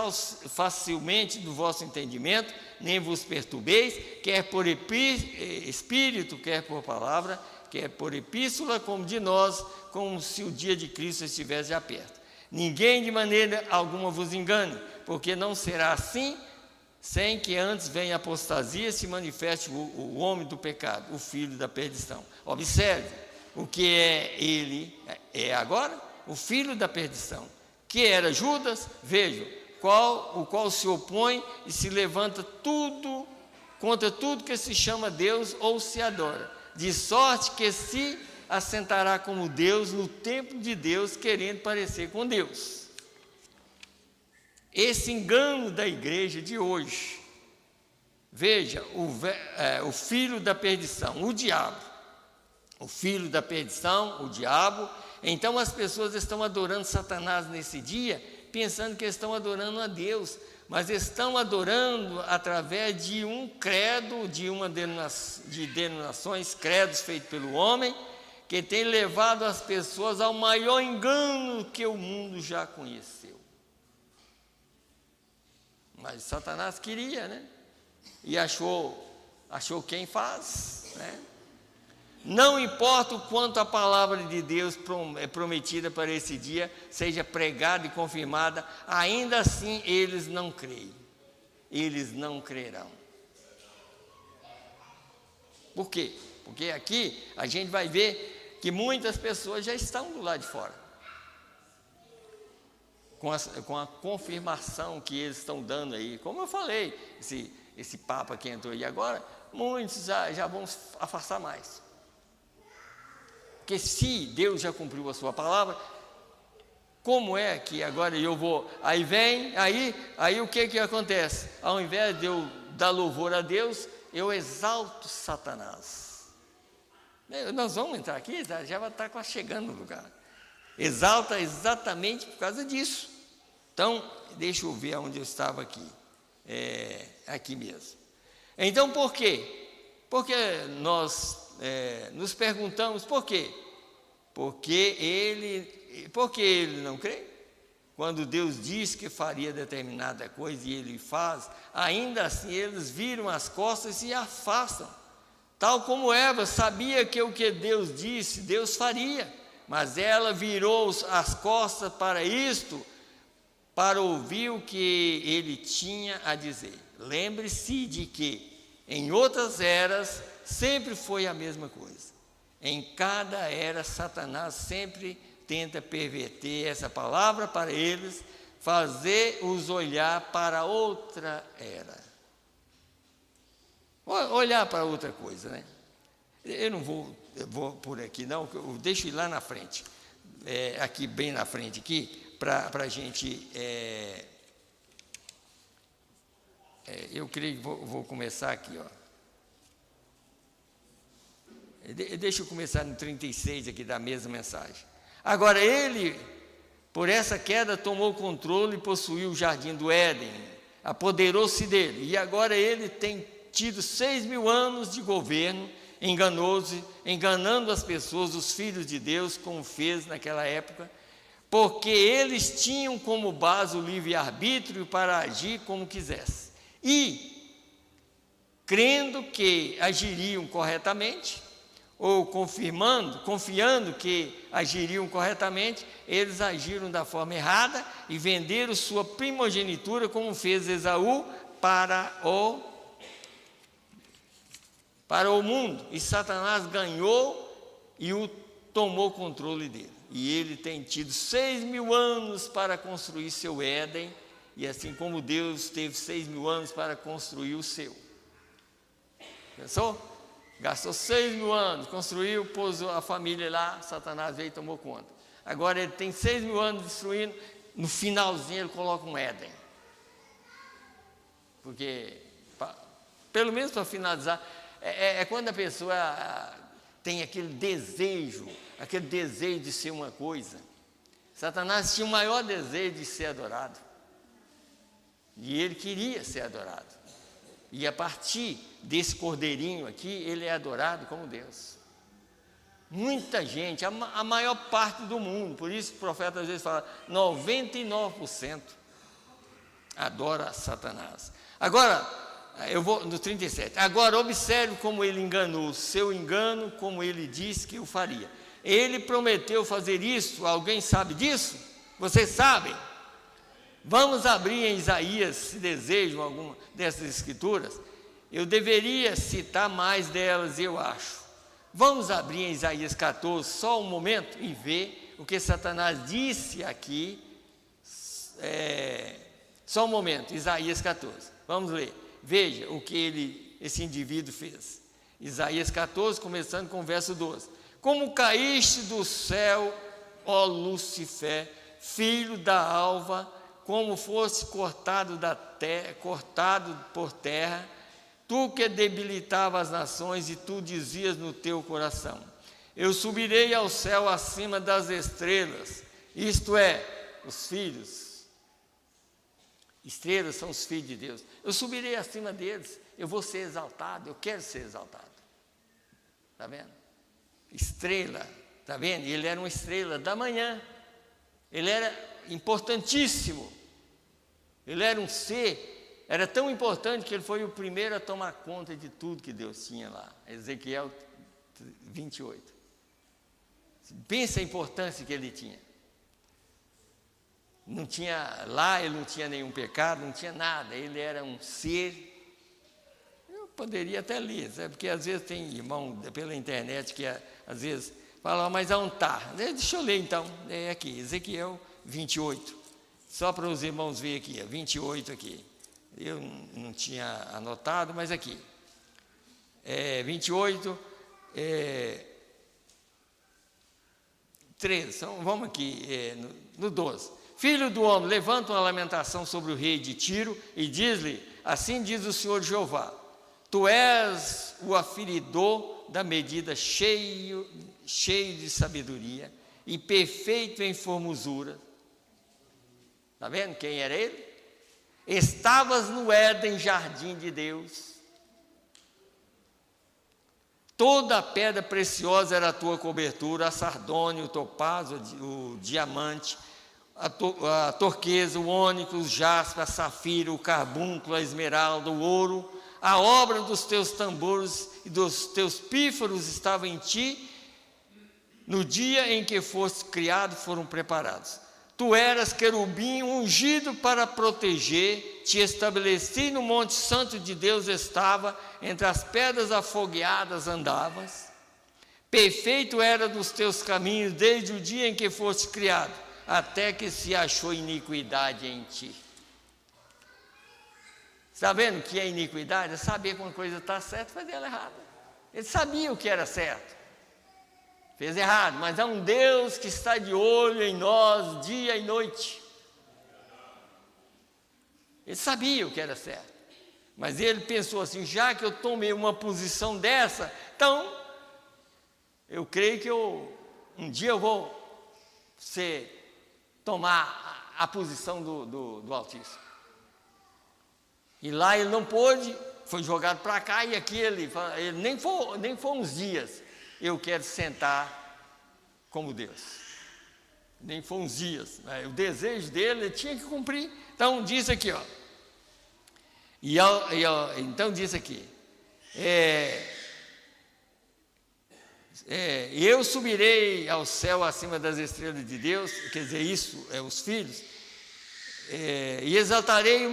facilmente do vosso entendimento, nem vos perturbeis, quer por espírito, quer por palavra, quer por epístola, como de nós, como se o dia de Cristo estivesse já perto. Ninguém de maneira alguma vos engane, porque não será assim, sem que antes venha a apostasia e se manifeste o homem do pecado, o filho da perdição. Observe, o que é ele agora? O filho da perdição. Que era Judas, vejam, o qual se opõe e se levanta contra tudo que se chama Deus ou se adora, de sorte que se assentará como Deus no templo de Deus, querendo parecer com Deus. Esse engano da igreja de hoje, veja, o filho da perdição, o diabo, o filho da perdição, o diabo. Então as pessoas estão adorando Satanás nesse dia, pensando que estão adorando a Deus, mas estão adorando através de um credo, de denominações, credos feitos pelo homem, que tem levado as pessoas ao maior engano que o mundo já conheceu. Mas Satanás queria, né? E achou quem faz, né? Não importa o quanto a palavra de Deus prometida para esse dia seja pregada e confirmada, ainda assim eles não creem, eles não crerão. Por quê? Porque aqui a gente vai ver que muitas pessoas já estão do lado de fora, com a confirmação que eles estão dando aí. Como eu falei, esse Papa que entrou aí agora, muitos já vão afastar mais. Porque se Deus já cumpriu a sua palavra, como é que agora eu vou... Aí o que acontece? Ao invés de eu dar louvor a Deus, eu exalto Satanás. Nós vamos entrar aqui, já vai estar quase chegando no lugar. Exalta exatamente por causa disso. Então, deixa eu ver onde eu estava aqui. Aqui mesmo. Então, por quê? Porque nós nos perguntamos por quê? Porque ele não crê? Quando Deus diz que faria determinada coisa e ele faz, ainda assim eles viram as costas e se afastam. Tal como Eva sabia que o que Deus disse, Deus faria, mas ela virou as costas para isto, para ouvir o que ele tinha a dizer. Lembre-se de que em outras eras sempre foi a mesma coisa. Em cada era, Satanás sempre tenta perverter essa palavra para eles, fazer-os olhar para outra era. Olhar para outra coisa, né? Eu não vou por aqui não, eu deixo ir lá na frente, aqui bem na frente, aqui, para a gente... eu creio que vou começar aqui, ó. Deixa eu começar no 36 aqui da mesma mensagem. Agora ele, por essa queda, tomou o controle e possuiu o jardim do Éden, apoderou-se dele, e agora ele tem tido 6.000 anos de governo enganoso, enganando as pessoas, os filhos de Deus, como fez naquela época, porque eles tinham como base o livre-arbítrio para agir como quisessem, e crendo que agiriam corretamente, ou confiando que agiriam corretamente, eles agiram da forma errada e venderam sua primogenitura, como fez Esaú, para o mundo. E Satanás ganhou e tomou controle dele. E ele tem tido 6.000 anos para construir seu Éden, e assim como Deus teve 6.000 anos para construir o seu. Pensou? Gastou 6.000 anos, construiu, pôs a família lá, Satanás veio e tomou conta. Agora ele tem 6.000 anos destruindo, no finalzinho ele coloca um Éden. Porque, pelo menos para finalizar, quando a pessoa tem aquele desejo de ser uma coisa. Satanás tinha o maior desejo de ser adorado. E ele queria ser adorado. E a partir desse cordeirinho aqui, ele é adorado como Deus. Muita gente, a maior parte do mundo, por isso o profeta às vezes fala, 99% adora Satanás. Agora, eu vou no 37. Agora observe como ele enganou, seu engano, como ele disse que o faria. Ele prometeu fazer isso, alguém sabe disso? Vocês sabem? Vamos abrir em Isaías, se desejam alguma dessas escrituras. Eu deveria citar mais delas, eu acho. Vamos abrir em Isaías 14, só um momento, e ver o que Satanás disse aqui. Só um momento, Isaías 14. Vamos ler. Veja o que esse indivíduo fez. Isaías 14, começando com o verso 12. Como caíste do céu, ó Lucifer, filho da alva, como fosse cortado por terra, tu que debilitava as nações, e tu dizias no teu coração: eu subirei ao céu acima das estrelas, isto é, os filhos. Estrelas são os filhos de Deus. Eu subirei acima deles, eu vou ser exaltado, eu quero ser exaltado. Está vendo? Estrela, está vendo? Ele era uma estrela da manhã, ele era importantíssimo, ele era um ser, era tão importante que ele foi o primeiro a tomar conta de tudo que Deus tinha lá. Ezequiel 28. Pensa a importância que ele tinha. Não tinha, lá ele não tinha nenhum pecado, não tinha nada, ele era um ser. Eu poderia até ler, sabe? Porque às vezes tem irmão pela internet que às vezes fala, mas aonde está? Deixa eu ler então, é aqui, Ezequiel 28, só para os irmãos verem aqui, 28 aqui, eu não tinha anotado, mas aqui, 28, 13, então, vamos aqui, no 12. Filho do homem, levanta uma lamentação sobre o rei de Tiro e diz-lhe, assim diz o Senhor Jeová, tu és o aferidor da medida, cheio de sabedoria e perfeito em formosura. Está vendo quem era ele? Estavas no Éden, jardim de Deus. Toda a pedra preciosa era a tua cobertura, a sardônio, o topázio, o diamante, a turquesa, o ônix, o jaspe, a safira, o carbúnculo, a esmeralda, o ouro. A obra dos teus tambores e dos teus pífaros estava em ti. No dia em que foste criado, foram preparados. Tu eras querubim ungido para proteger, te estabeleci no monte santo de Deus, estava, entre as pedras afogueadas andavas. Perfeito era dos teus caminhos, desde o dia em que foste criado, até que se achou iniquidade em ti. Está vendo o que é iniquidade? É saber quando a coisa está certa e fazer ela errada. Ele sabia o que era certo, fez errado, mas há um Deus que está de olho em nós dia e noite. Ele sabia o que era certo, mas ele pensou assim, já que eu tomei uma posição dessa, então eu creio que um dia eu vou tomar a posição do Altíssimo. E lá ele não pôde, foi jogado para cá, e aqui ele nem foi uns dias, eu quero sentar como Deus. Nem foi uns dias, né? O desejo dele, ele tinha que cumprir. Então diz aqui, ó. Então diz aqui, eu subirei ao céu acima das estrelas de Deus, quer dizer, isso é os filhos, e exaltarei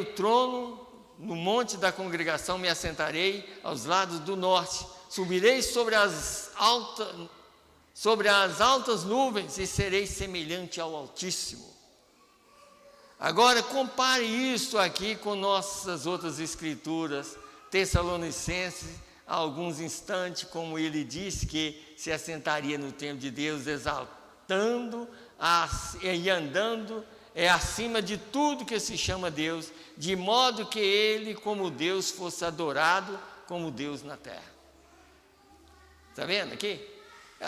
o trono no monte da congregação, me assentarei aos lados do norte, subirei sobre as altas nuvens e serei semelhante ao Altíssimo. Agora compare isso aqui com nossas outras escrituras, Tessalonicenses, há alguns instantes, como ele disse que se assentaria no templo de Deus, exaltando e andando acima de tudo que se chama Deus, de modo que ele, como Deus, fosse adorado como Deus na terra. Está vendo aqui?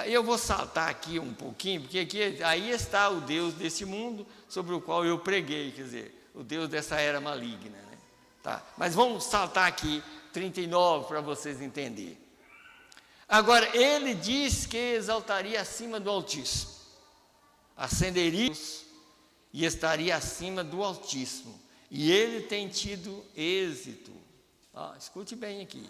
Eu vou saltar aqui um pouquinho, porque aí está o Deus desse mundo, sobre o qual eu preguei, quer dizer, o Deus dessa era maligna, né? Tá? Mas vamos saltar aqui, 39, para vocês entenderem. Agora, ele diz que exaltaria acima do Altíssimo, ascenderia e estaria acima do Altíssimo. E ele tem tido êxito, escute bem aqui,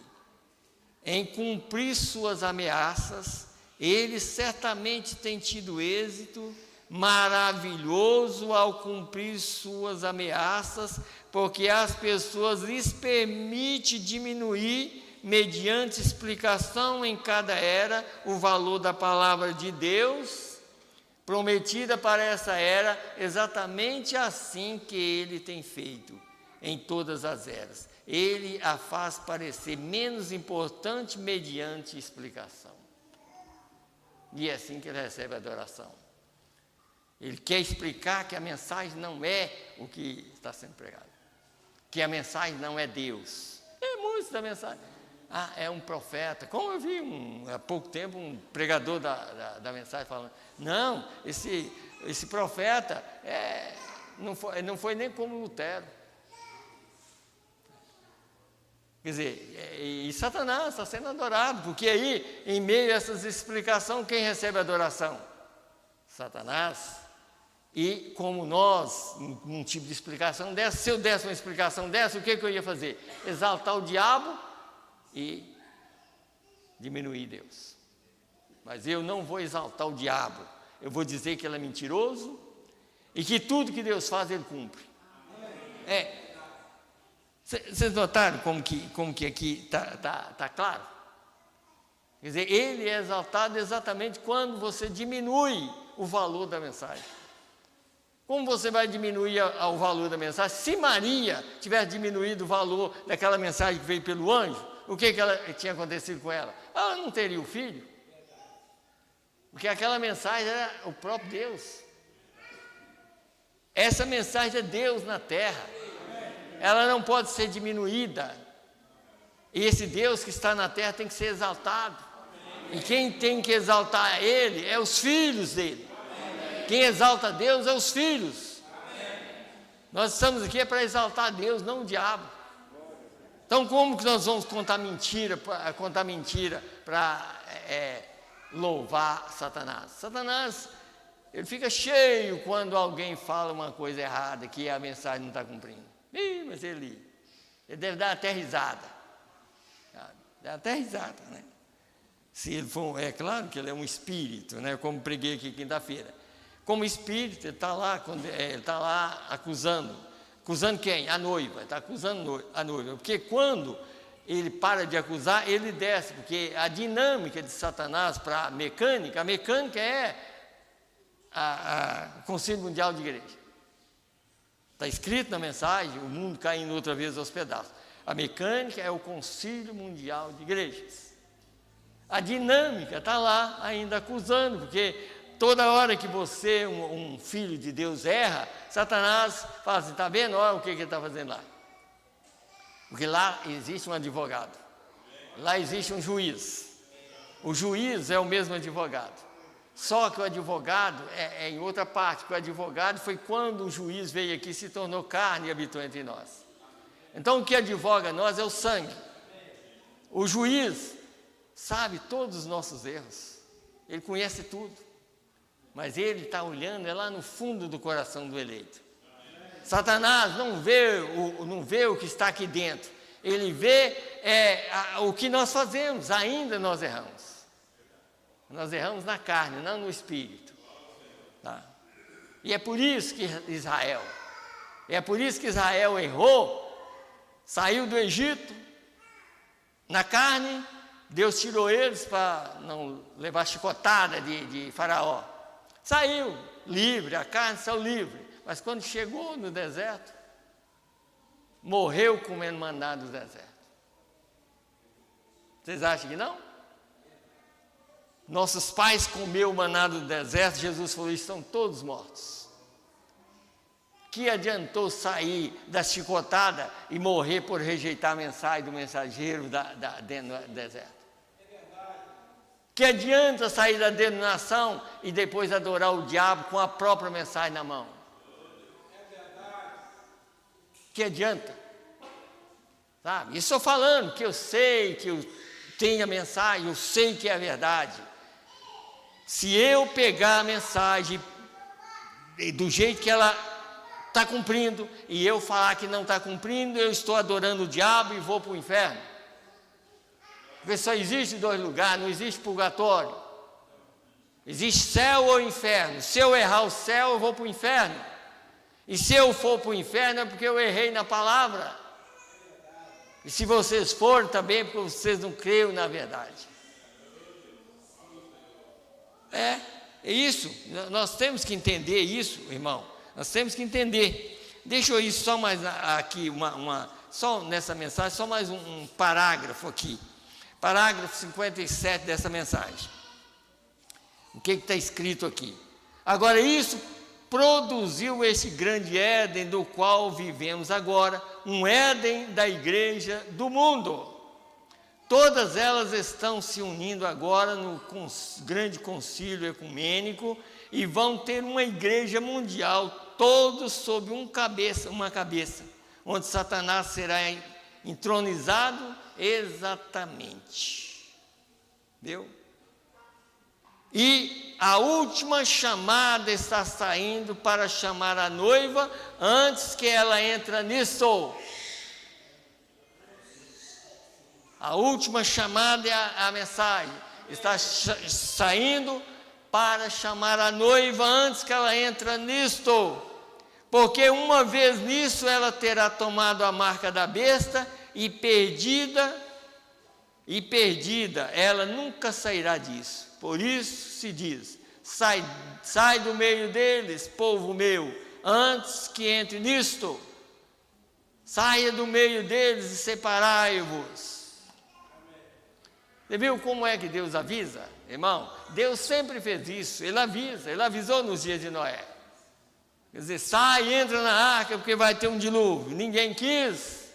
em cumprir suas ameaças. Ele certamente tem tido êxito maravilhoso ao cumprir suas ameaças, porque as pessoas lhes permite diminuir, mediante explicação em cada era, o valor da palavra de Deus, prometida para essa era, exatamente assim que ele tem feito em todas as eras. Ele a faz parecer menos importante mediante explicação. E é assim que ele recebe a adoração. Ele quer explicar que a mensagem não é o que está sendo pregado, que a mensagem não é Deus. É muito da mensagem. É um profeta. Como eu vi há pouco tempo um pregador da mensagem falando, não, esse profeta não foi nem como Lutero. Quer dizer, e Satanás está sendo adorado, porque aí, em meio a essas explicações, quem recebe a adoração? Satanás. E como nós, num tipo de explicação dessa, se eu desse uma explicação dessa, o que eu ia fazer? Exaltar o diabo e diminuir Deus. Mas eu não vou exaltar o diabo, eu vou dizer que ele é mentiroso e que tudo que Deus faz, ele cumpre. Vocês notaram como que aqui está claro? Quer dizer, ele é exaltado exatamente quando você diminui o valor da mensagem. Como você vai diminuir o valor da mensagem? Se Maria tivesse diminuído o valor daquela mensagem que veio pelo anjo, o que tinha acontecido com ela? Ela não teria o filho. Porque aquela mensagem era o próprio Deus. Essa mensagem é Deus na terra. Ela não pode ser diminuída. E esse Deus que está na terra tem que ser exaltado. E quem tem que exaltar ele é os filhos dele. Quem exalta Deus é os filhos. Nós estamos aqui para exaltar Deus, não o diabo. Então, como que nós vamos contar mentira para louvar Satanás? Satanás, ele fica cheio quando alguém fala uma coisa errada, que a mensagem não está cumprindo. Mas ele deve dar até risada. Dá até risada, né? Se ele for, é claro que ele é um espírito, né? Como preguei aqui quinta-feira. Como espírito, ele está lá acusando quem? A noiva, está acusando a noiva, porque quando ele para de acusar, ele desce, porque a dinâmica de Satanás para a mecânica é o Concílio Mundial de Igreja. Está escrito na mensagem, o mundo caindo outra vez aos pedaços. A mecânica é o Concílio Mundial de Igrejas. A dinâmica está lá ainda acusando, porque toda hora que você, um filho de Deus, erra, Satanás fala assim, está vendo? Olha o que ele está fazendo lá. Porque lá existe um advogado, lá existe um juiz. O juiz é o mesmo advogado, só que o advogado é em outra parte, porque o advogado foi quando o juiz veio aqui, se tornou carne e habitou entre nós. Então o que advoga nós é o sangue. O juiz sabe todos os nossos erros, ele conhece tudo. Mas ele está olhando lá no fundo do coração do eleito. Satanás não vê o que está aqui dentro. Ele vê o que nós fazemos, ainda nós erramos. Nós erramos na carne, não no espírito. Tá? E é por isso que Israel errou, saiu do Egito, na carne, Deus tirou eles para não levar chicotada de Faraó. Saiu livre, a carne saiu livre, mas quando chegou no deserto, morreu comendo maná do deserto. Vocês acham que não? Nossos pais comeram o maná do deserto, Jesus falou, estão todos mortos. Que adiantou sair da chicotada e morrer por rejeitar a mensagem do mensageiro dentro do deserto? Que adianta sair da denominação e depois adorar o diabo com a própria mensagem na mão? Que adianta? Sabe? Estou falando que eu sei que eu tenho a mensagem, eu sei que é a verdade. Se eu pegar a mensagem do jeito que ela está cumprindo, e eu falar que não está cumprindo, eu estou adorando o diabo e vou para o inferno. Porque só existe dois lugares, não existe purgatório. Existe céu ou inferno. Se eu errar o céu, eu vou para o inferno. E se eu for para o inferno, é porque eu errei na palavra. E se vocês forem, também é porque vocês não creem na verdade. É isso. Nós temos que entender isso, irmão. Nós temos que entender. Deixa eu ir só mais aqui, só nessa mensagem, só mais um parágrafo aqui. Parágrafo 57 dessa mensagem. O que está escrito aqui? Agora, isso produziu esse grande Éden do qual vivemos agora, um Éden da igreja do mundo. Todas elas estão se unindo agora no grande concílio ecumênico e vão ter uma igreja mundial, todos sob uma cabeça, onde Satanás será entronizado exatamente. Viu? E a última chamada está saindo para chamar a noiva antes que ela entre nisso. A última chamada é a mensagem. Está saindo para chamar a noiva antes que ela entre nisto. Porque uma vez nisso ela terá tomado a marca da besta e perdida, ela nunca sairá disso. Por isso se diz: sai do meio deles, povo meu, antes que entre nisto. Saia do meio deles e separai-vos. Você viu como é que Deus avisa, irmão? Deus sempre fez isso, Ele avisa, Ele avisou nos dias de Noé. Quer dizer, sai e entra na arca porque vai ter um dilúvio. Ninguém quis,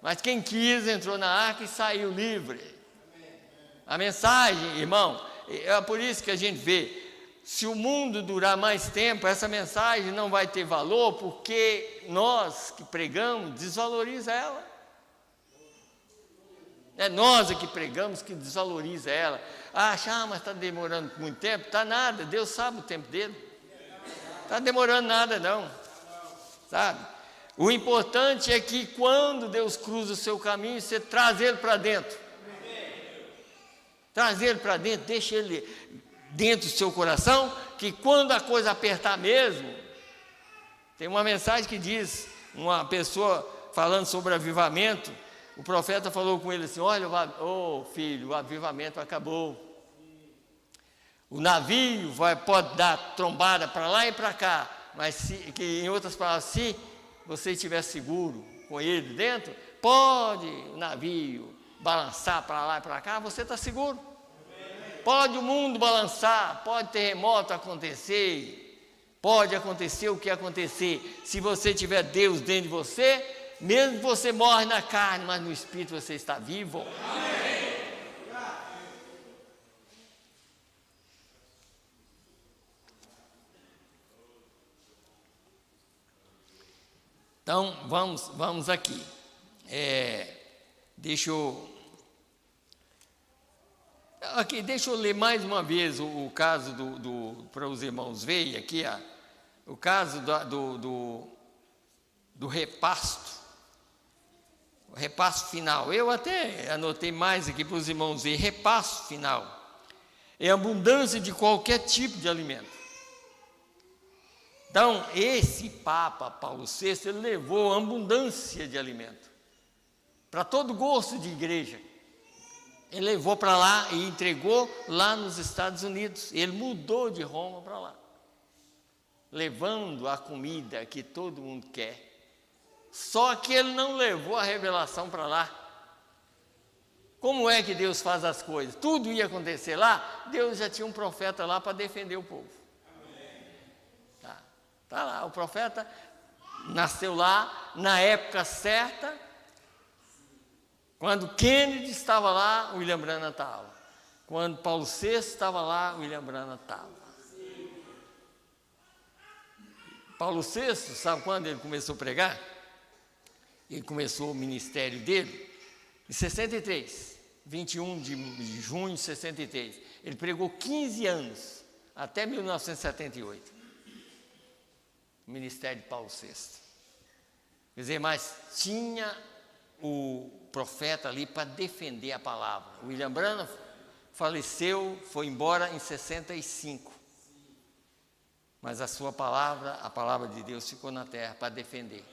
mas quem quis entrou na arca e saiu livre. A mensagem, irmão, é por isso que a gente vê, se o mundo durar mais tempo, essa mensagem não vai ter valor, porque nós que pregamos, desvaloriza ela. É nós que pregamos que desvaloriza ela. Mas está demorando muito tempo. Está nada, Deus sabe o tempo dele. Está demorando nada não, sabe? O importante é que quando Deus cruza o seu caminho, você traz ele para dentro. Traz ele para dentro, deixa ele dentro do seu coração, que quando a coisa apertar mesmo, tem uma mensagem que diz, uma pessoa falando sobre avivamento, o profeta falou com ele assim: olha, filho, o avivamento acabou. O navio pode dar trombada para lá e para cá, mas em outras palavras, se você estiver seguro com ele dentro, pode o navio balançar para lá e para cá, você está seguro. Pode o mundo balançar, pode terremoto acontecer, pode acontecer o que acontecer. Se você tiver Deus dentro de você, mesmo que você morre na carne, mas no espírito você está vivo. Amém. Então, vamos aqui. Deixa eu ler mais uma vez o caso para os irmãos verem aqui, o caso do repasto. O repasto final. Eu até anotei mais aqui para os irmãos verem. Repasto final é abundância de qualquer tipo de alimento. Então, esse Papa Paulo VI, ele levou abundância de alimento para todo gosto de igreja. Ele levou para lá e entregou lá nos Estados Unidos. Ele mudou de Roma para lá, levando a comida que todo mundo quer. Só que ele não levou a revelação para lá. Como é que Deus faz as coisas? Tudo ia acontecer lá, Deus já tinha um profeta lá para defender o povo. Tá lá, o profeta nasceu lá na época certa. Quando Kennedy estava lá, William Branham estava. Quando Paulo VI estava lá, William Branham estava. Paulo VI, sabe quando ele começou a pregar? Ele começou o ministério dele em 63, 21 de junho de 63. Ele pregou 15 anos, até 1978. o ministério de Paulo VI. Quer dizer, mas tinha o profeta ali para defender a palavra. William Branham faleceu, foi embora em 65. Mas a sua palavra, a palavra de Deus, ficou na terra para defender.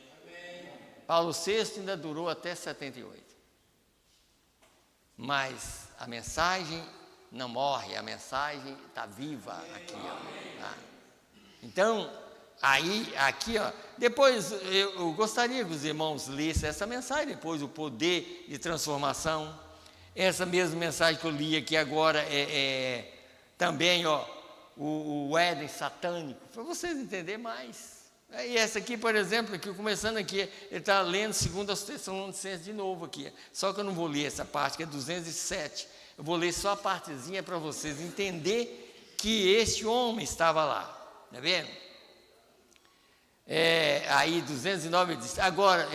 Paulo VI ainda durou até 78. Mas a mensagem não morre, a mensagem está viva aqui. Ó, tá? Então, aqui, ó, depois eu gostaria que os irmãos lessem essa mensagem, depois o poder de transformação. Essa mesma mensagem que eu li aqui agora também, ó, o Éden satânico, para vocês entenderem mais. E essa aqui, por exemplo, aqui, começando aqui, ele está lendo 2 Tessalonicenses de novo aqui. Só que eu não vou ler essa parte, que é 207. Eu vou ler só a partezinha para vocês entenderem que este homem estava lá. Está vendo? Aí 209 diz, agora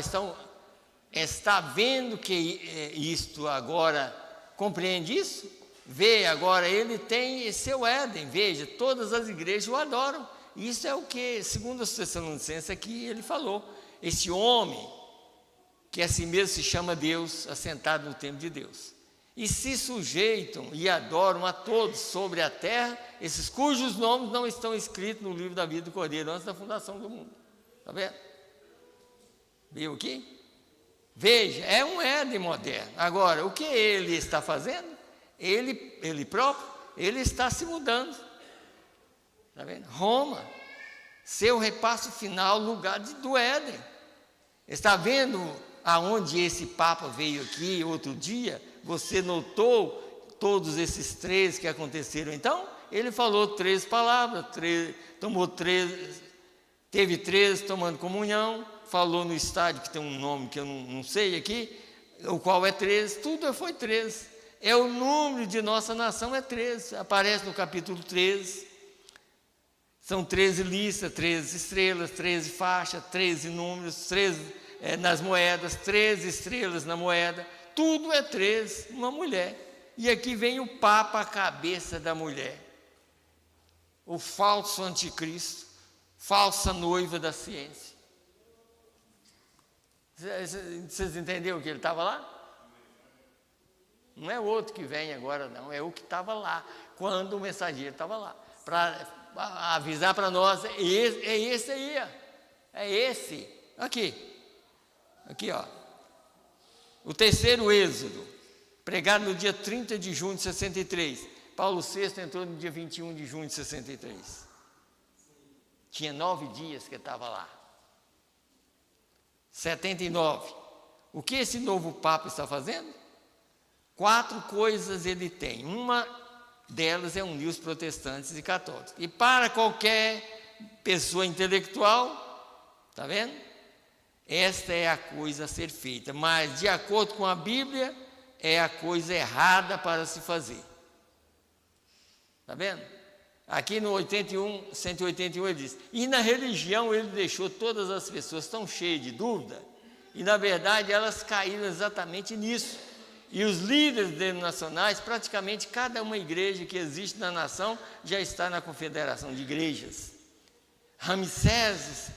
está vendo que isto agora compreende isso? Vê, agora ele tem seu Éden, veja, todas as igrejas o adoram. Isso é o que, segundo os Tessalonicenses aqui, ele falou. Esse homem, que assim mesmo se chama Deus, assentado no templo de Deus. E se sujeitam e adoram a todos sobre a terra, esses cujos nomes não estão escritos no livro da vida do Cordeiro, antes da fundação do mundo. Está vendo? Viu aqui? Veja, é um Éden moderno. Agora, o que ele está fazendo? Ele próprio, ele está se mudando. Está vendo? Roma, seu repasso final, lugar do Éden. Está vendo aonde esse Papa veio aqui outro dia? Você notou todos esses 13 que aconteceram? Então, ele falou 13 palavras, teve 13 tomando comunhão, falou no estádio, que tem um nome que eu não sei aqui, o qual é 13, tudo foi 13. É o número de nossa nação, é 13, aparece no capítulo 13. São 13 listas, 13 estrelas, 13 faixas, 13 números, 13 nas moedas, 13 estrelas na moeda, tudo é 13, uma mulher. E aqui vem o Papa, a cabeça da mulher, o falso anticristo, falsa noiva da ciência. Vocês entenderam que ele estava lá? Não é o outro que vem agora, não, é o que estava lá, quando o mensageiro estava lá, para avisar para nós, é esse aí, ó. É esse, aqui, ó, o terceiro êxodo, pregado no dia 30 de junho de 63, Paulo VI entrou no dia 21 de junho de 63, tinha 9 dias que ele estava lá, 79, o que esse novo Papa está fazendo? 4 coisas ele tem, uma delas é unir os protestantes e católicos, e para qualquer pessoa intelectual, está vendo? Esta é a coisa a ser feita, mas de acordo com a Bíblia, é a coisa errada para se fazer. Está vendo? Aqui no 181 ele diz, e na religião ele deixou todas as pessoas tão cheias de dúvida, e na verdade elas caíram exatamente nisso. E os líderes denominacionais, praticamente cada uma igreja que existe na nação, já está na confederação de igrejas. Ramsés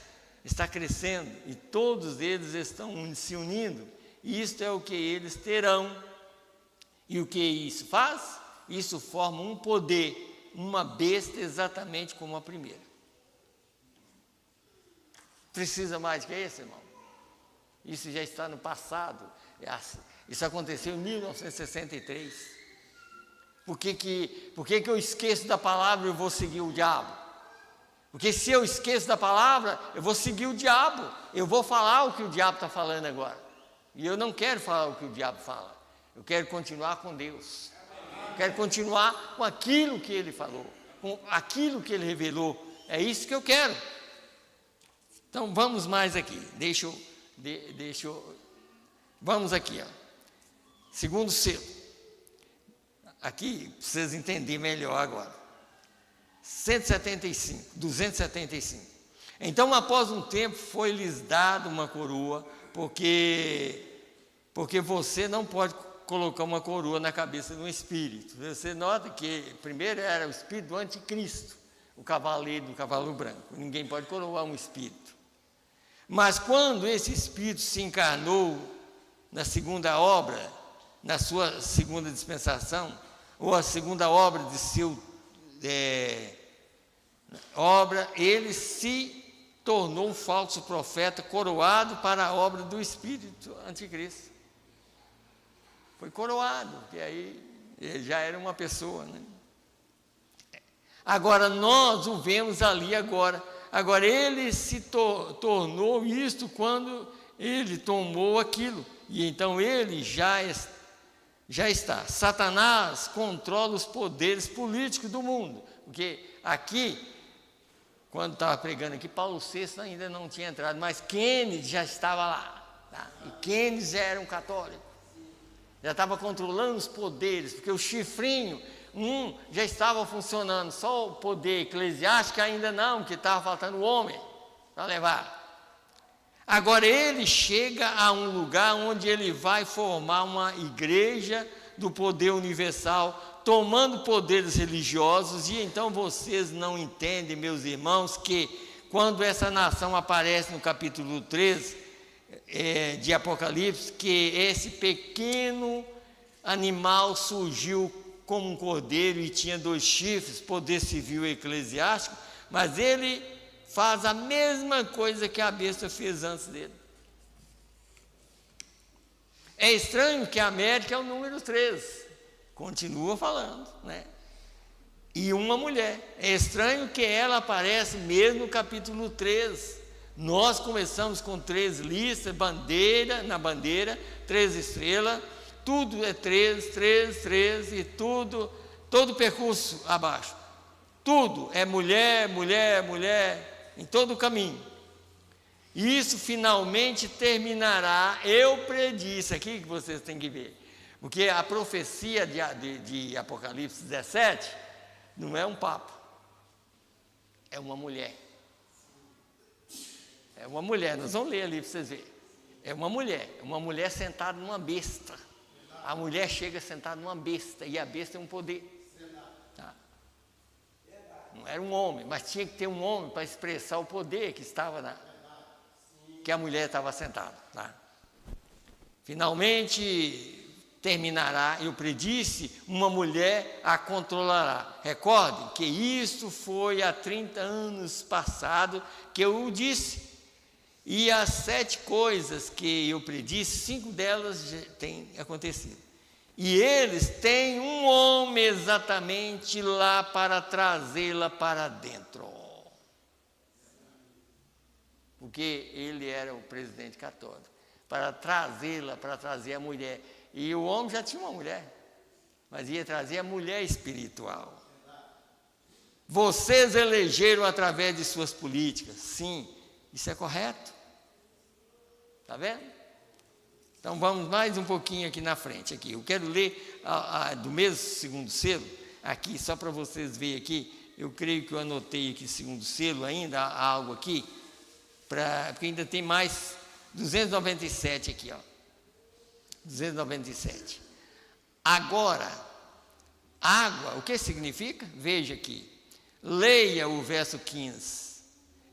está crescendo e todos eles estão se unindo. E isto é o que eles terão. E o que isso faz? Isso forma um poder, uma besta exatamente como a primeira. Precisa mais que isso, irmão? Isso já está no passado. Isso aconteceu em 1963. Por que eu esqueço da palavra e eu vou seguir o diabo? Porque se eu esqueço da palavra, eu vou seguir o diabo. Eu vou falar o que o diabo está falando agora. E eu não quero falar o que o diabo fala. Eu quero continuar com Deus. Eu quero continuar com aquilo que Ele falou, com aquilo que Ele revelou. É isso que eu quero. Então vamos mais aqui. Vamos aqui, ó. Segundo selo. Aqui, para vocês entenderem melhor agora. 275. Então, após um tempo, foi-lhes dado uma coroa, porque você não pode colocar uma coroa na cabeça de um espírito. Você nota que primeiro era o espírito do anticristo, o cavaleiro do cavalo branco. Ninguém pode coroar um espírito. Mas quando esse espírito se encarnou na segunda obra, na sua segunda dispensação, ou a segunda obra de seu obra, ele se tornou um falso profeta coroado para a obra do espírito anticristo. Foi coroado, porque aí ele já era uma pessoa, né? Agora nós o vemos ali agora. Agora ele se tornou isto quando ele tomou aquilo. E então ele já está. Satanás controla os poderes políticos do mundo. Porque aqui, quando estava pregando aqui, Paulo VI ainda não tinha entrado, mas Kennedy já estava lá. Tá? E Kennedy já era um católico. Já estava controlando os poderes, porque o chifrinho, já estava funcionando, só o poder eclesiástico ainda não, que estava faltando o homem para levar. Agora ele chega a um lugar onde ele vai formar uma igreja do poder universal, tomando poderes religiosos, e então vocês não entendem, meus irmãos, que quando essa nação aparece no capítulo 3 de Apocalipse, que esse pequeno animal surgiu como um cordeiro e tinha 2 chifres, poder civil e eclesiástico, mas ele faz a mesma coisa que a besta fez antes dele. É estranho que a América é o número 3, continua falando, né? E uma mulher, é estranho que ela aparece mesmo no capítulo 3. Nós começamos com 3 listas, na bandeira, 3 estrelas, tudo é 3, 3, 3, e todo o percurso abaixo. Tudo é mulher, mulher, mulher, em todo o caminho. E isso finalmente terminará, eu predisse, aqui que vocês têm que ver, porque a profecia de Apocalipse 17 não é um papo, é uma mulher. É uma mulher, nós vamos ler ali para vocês verem. É uma mulher sentada numa besta. A mulher chega sentada numa besta, e a besta é um poder. Tá? Não era um homem, mas tinha que ter um homem para expressar o poder que estava que a mulher estava sentada. Tá? Finalmente terminará, eu predisse, uma mulher a controlará. Recordem que isso foi há 30 anos passado que eu o disse. E as 7 coisas que eu predisse, 5 delas já têm acontecido. E eles têm um homem exatamente lá para trazê-la para dentro. Porque ele era o presidente católico. Para trazê-la, para trazer a mulher. E o homem já tinha uma mulher, mas ia trazer a mulher espiritual. Vocês elegeram através de suas políticas. Sim, isso é correto. Está vendo? Então vamos mais um pouquinho aqui na frente. Aqui. Eu quero ler do mesmo segundo selo, aqui, só para vocês verem aqui. Eu creio que eu anotei aqui segundo selo ainda, há algo aqui, porque ainda tem mais 297 aqui, ó. 297. Agora, água, o que significa? Veja aqui. Leia o verso 15.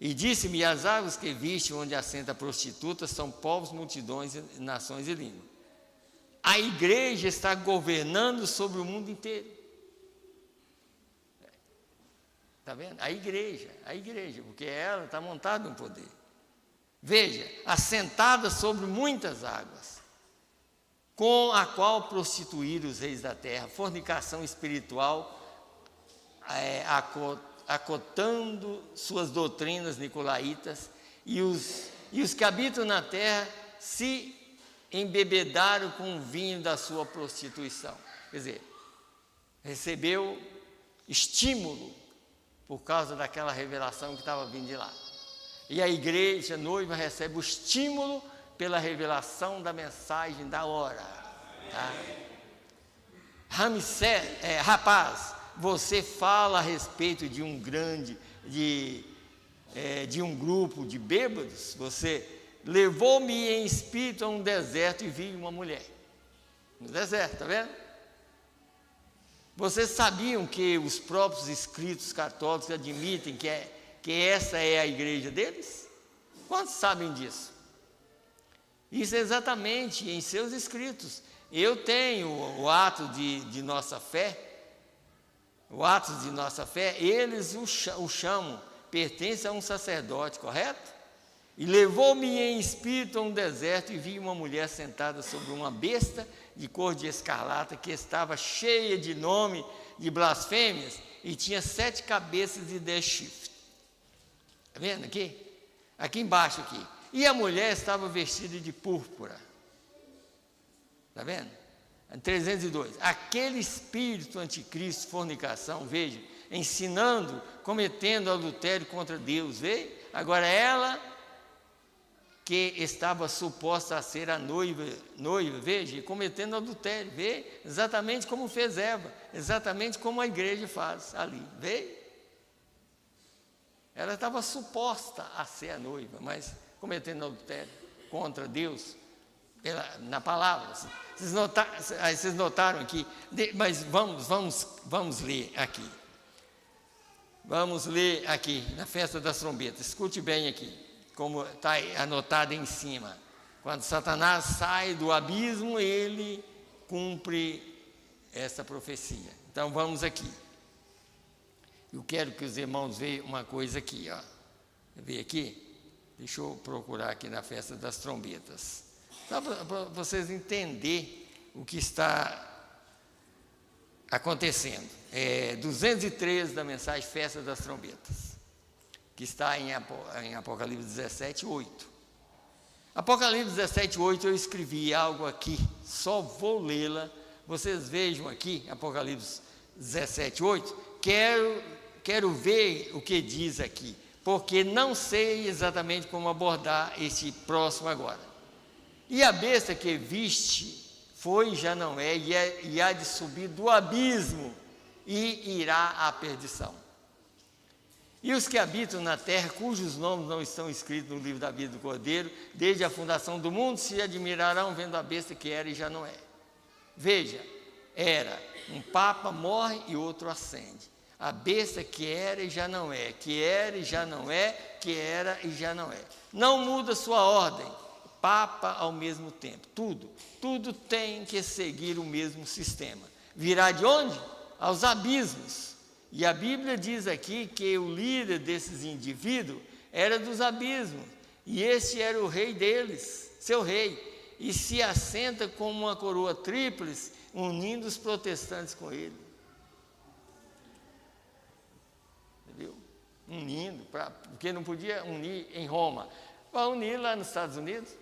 E disse-me: as águas que viste onde assenta a prostituta são povos, multidões, nações e línguas. A igreja está governando sobre o mundo inteiro. Está vendo? A igreja, porque ela está montada no poder. Veja, assentada sobre muitas águas, com a qual prostituir os reis da terra, fornicação espiritual, acotando suas doutrinas nicolaítas, e os que habitam na terra se embebedaram com o vinho da sua prostituição. Quer dizer, recebeu estímulo por causa daquela revelação que estava vindo de lá. E a igreja noiva recebe o estímulo pela revelação da mensagem da hora. Tá? Rapaz, você fala a respeito de um grupo de bêbados. Você levou-me em espírito a um deserto e vi uma mulher. No deserto, está vendo? Vocês sabiam que os próprios escritos católicos admitem que essa é a igreja deles? Quantos sabem disso? Isso é exatamente em seus escritos. Eu tenho o ato de nossa fé, eles o chamam, pertence a um sacerdote, correto? E levou-me em espírito a um deserto e vi uma mulher sentada sobre uma besta de cor de escarlata que estava cheia de nome de blasfêmias e tinha 7 cabeças e 10 chifres. Está vendo aqui? Aqui embaixo aqui. E a mulher estava vestida de púrpura. Está vendo? 302. Aquele espírito anticristo, fornicação, veja, ensinando, cometendo adultério contra Deus, veja. Agora ela que estava suposta a ser a noiva, veja, cometendo adultério, vê, exatamente como fez Eva, exatamente como a igreja faz ali, vê? Ela estava suposta a ser a noiva, mas cometendo adultério contra Deus, na palavra. Vocês notaram aqui, mas vamos ler aqui. Vamos ler aqui, na festa das trombetas, escute bem aqui. Como está anotado em cima, quando Satanás sai do abismo, ele cumpre essa profecia. Então vamos aqui. Eu quero que os irmãos vejam uma coisa aqui, ó. Vê aqui? Deixa eu procurar aqui na festa das trombetas. Só para vocês entenderem o que está acontecendo. 213 da mensagem Festa das Trombetas, que está em Apocalipse 17, 8. Apocalipse 17, 8, eu escrevi algo aqui, só vou lê-la. Vocês vejam aqui, Apocalipse 17, 8. Quero ver o que diz aqui, porque não sei exatamente como abordar esse próximo agora. E a besta que viste foi e já não é, e há de subir do abismo e irá à perdição. E os que habitam na terra, cujos nomes não estão escritos no livro da vida do Cordeiro, desde a fundação do mundo, se admirarão vendo a besta que era e já não é. Veja, era, um papa morre e outro ascende. A besta que era e já não é, que era e já não é, que era e já não é. Não muda sua ordem, papa ao mesmo tempo. Tudo tem que seguir o mesmo sistema. Virá de onde? Aos abismos. E a Bíblia diz aqui que o líder desses indivíduos era dos abismos, e este era o rei deles, seu rei, e se assenta como uma coroa tríplice, unindo os protestantes com ele. Entendeu? Unindo, porque não podia unir em Roma, para unir lá nos Estados Unidos,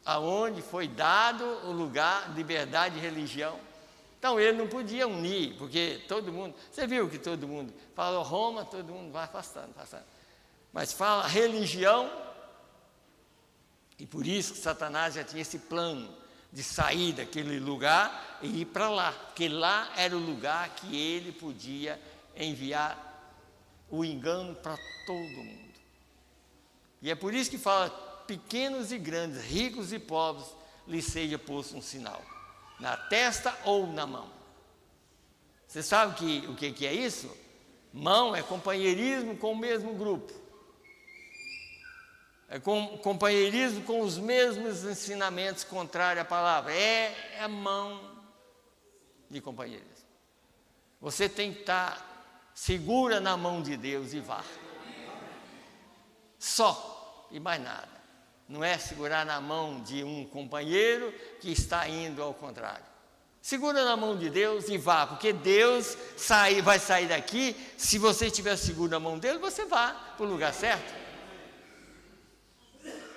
aonde foi dado o lugar de liberdade de religião. Então ele não podia unir, porque todo mundo, você viu que todo mundo falou Roma, todo mundo vai afastando. Mas fala religião, e por isso que Satanás já tinha esse plano de sair daquele lugar e ir para lá, porque lá era o lugar que ele podia enviar o engano para todo mundo. E é por isso que fala, pequenos e grandes, ricos e pobres, lhes seja posto um sinal, na testa ou na mão. Você sabe o que é isso? Mão é companheirismo com o mesmo grupo. É companheirismo com os mesmos ensinamentos contrários à palavra. É a mão de companheirismo. Você tem que estar segura na mão de Deus e vá. Só, e mais nada. Não é segurar na mão de um companheiro que está indo ao contrário. Segura na mão de Deus e vá, porque Deus vai sair daqui. Se você estiver seguro na mão dele, você vá para o lugar certo.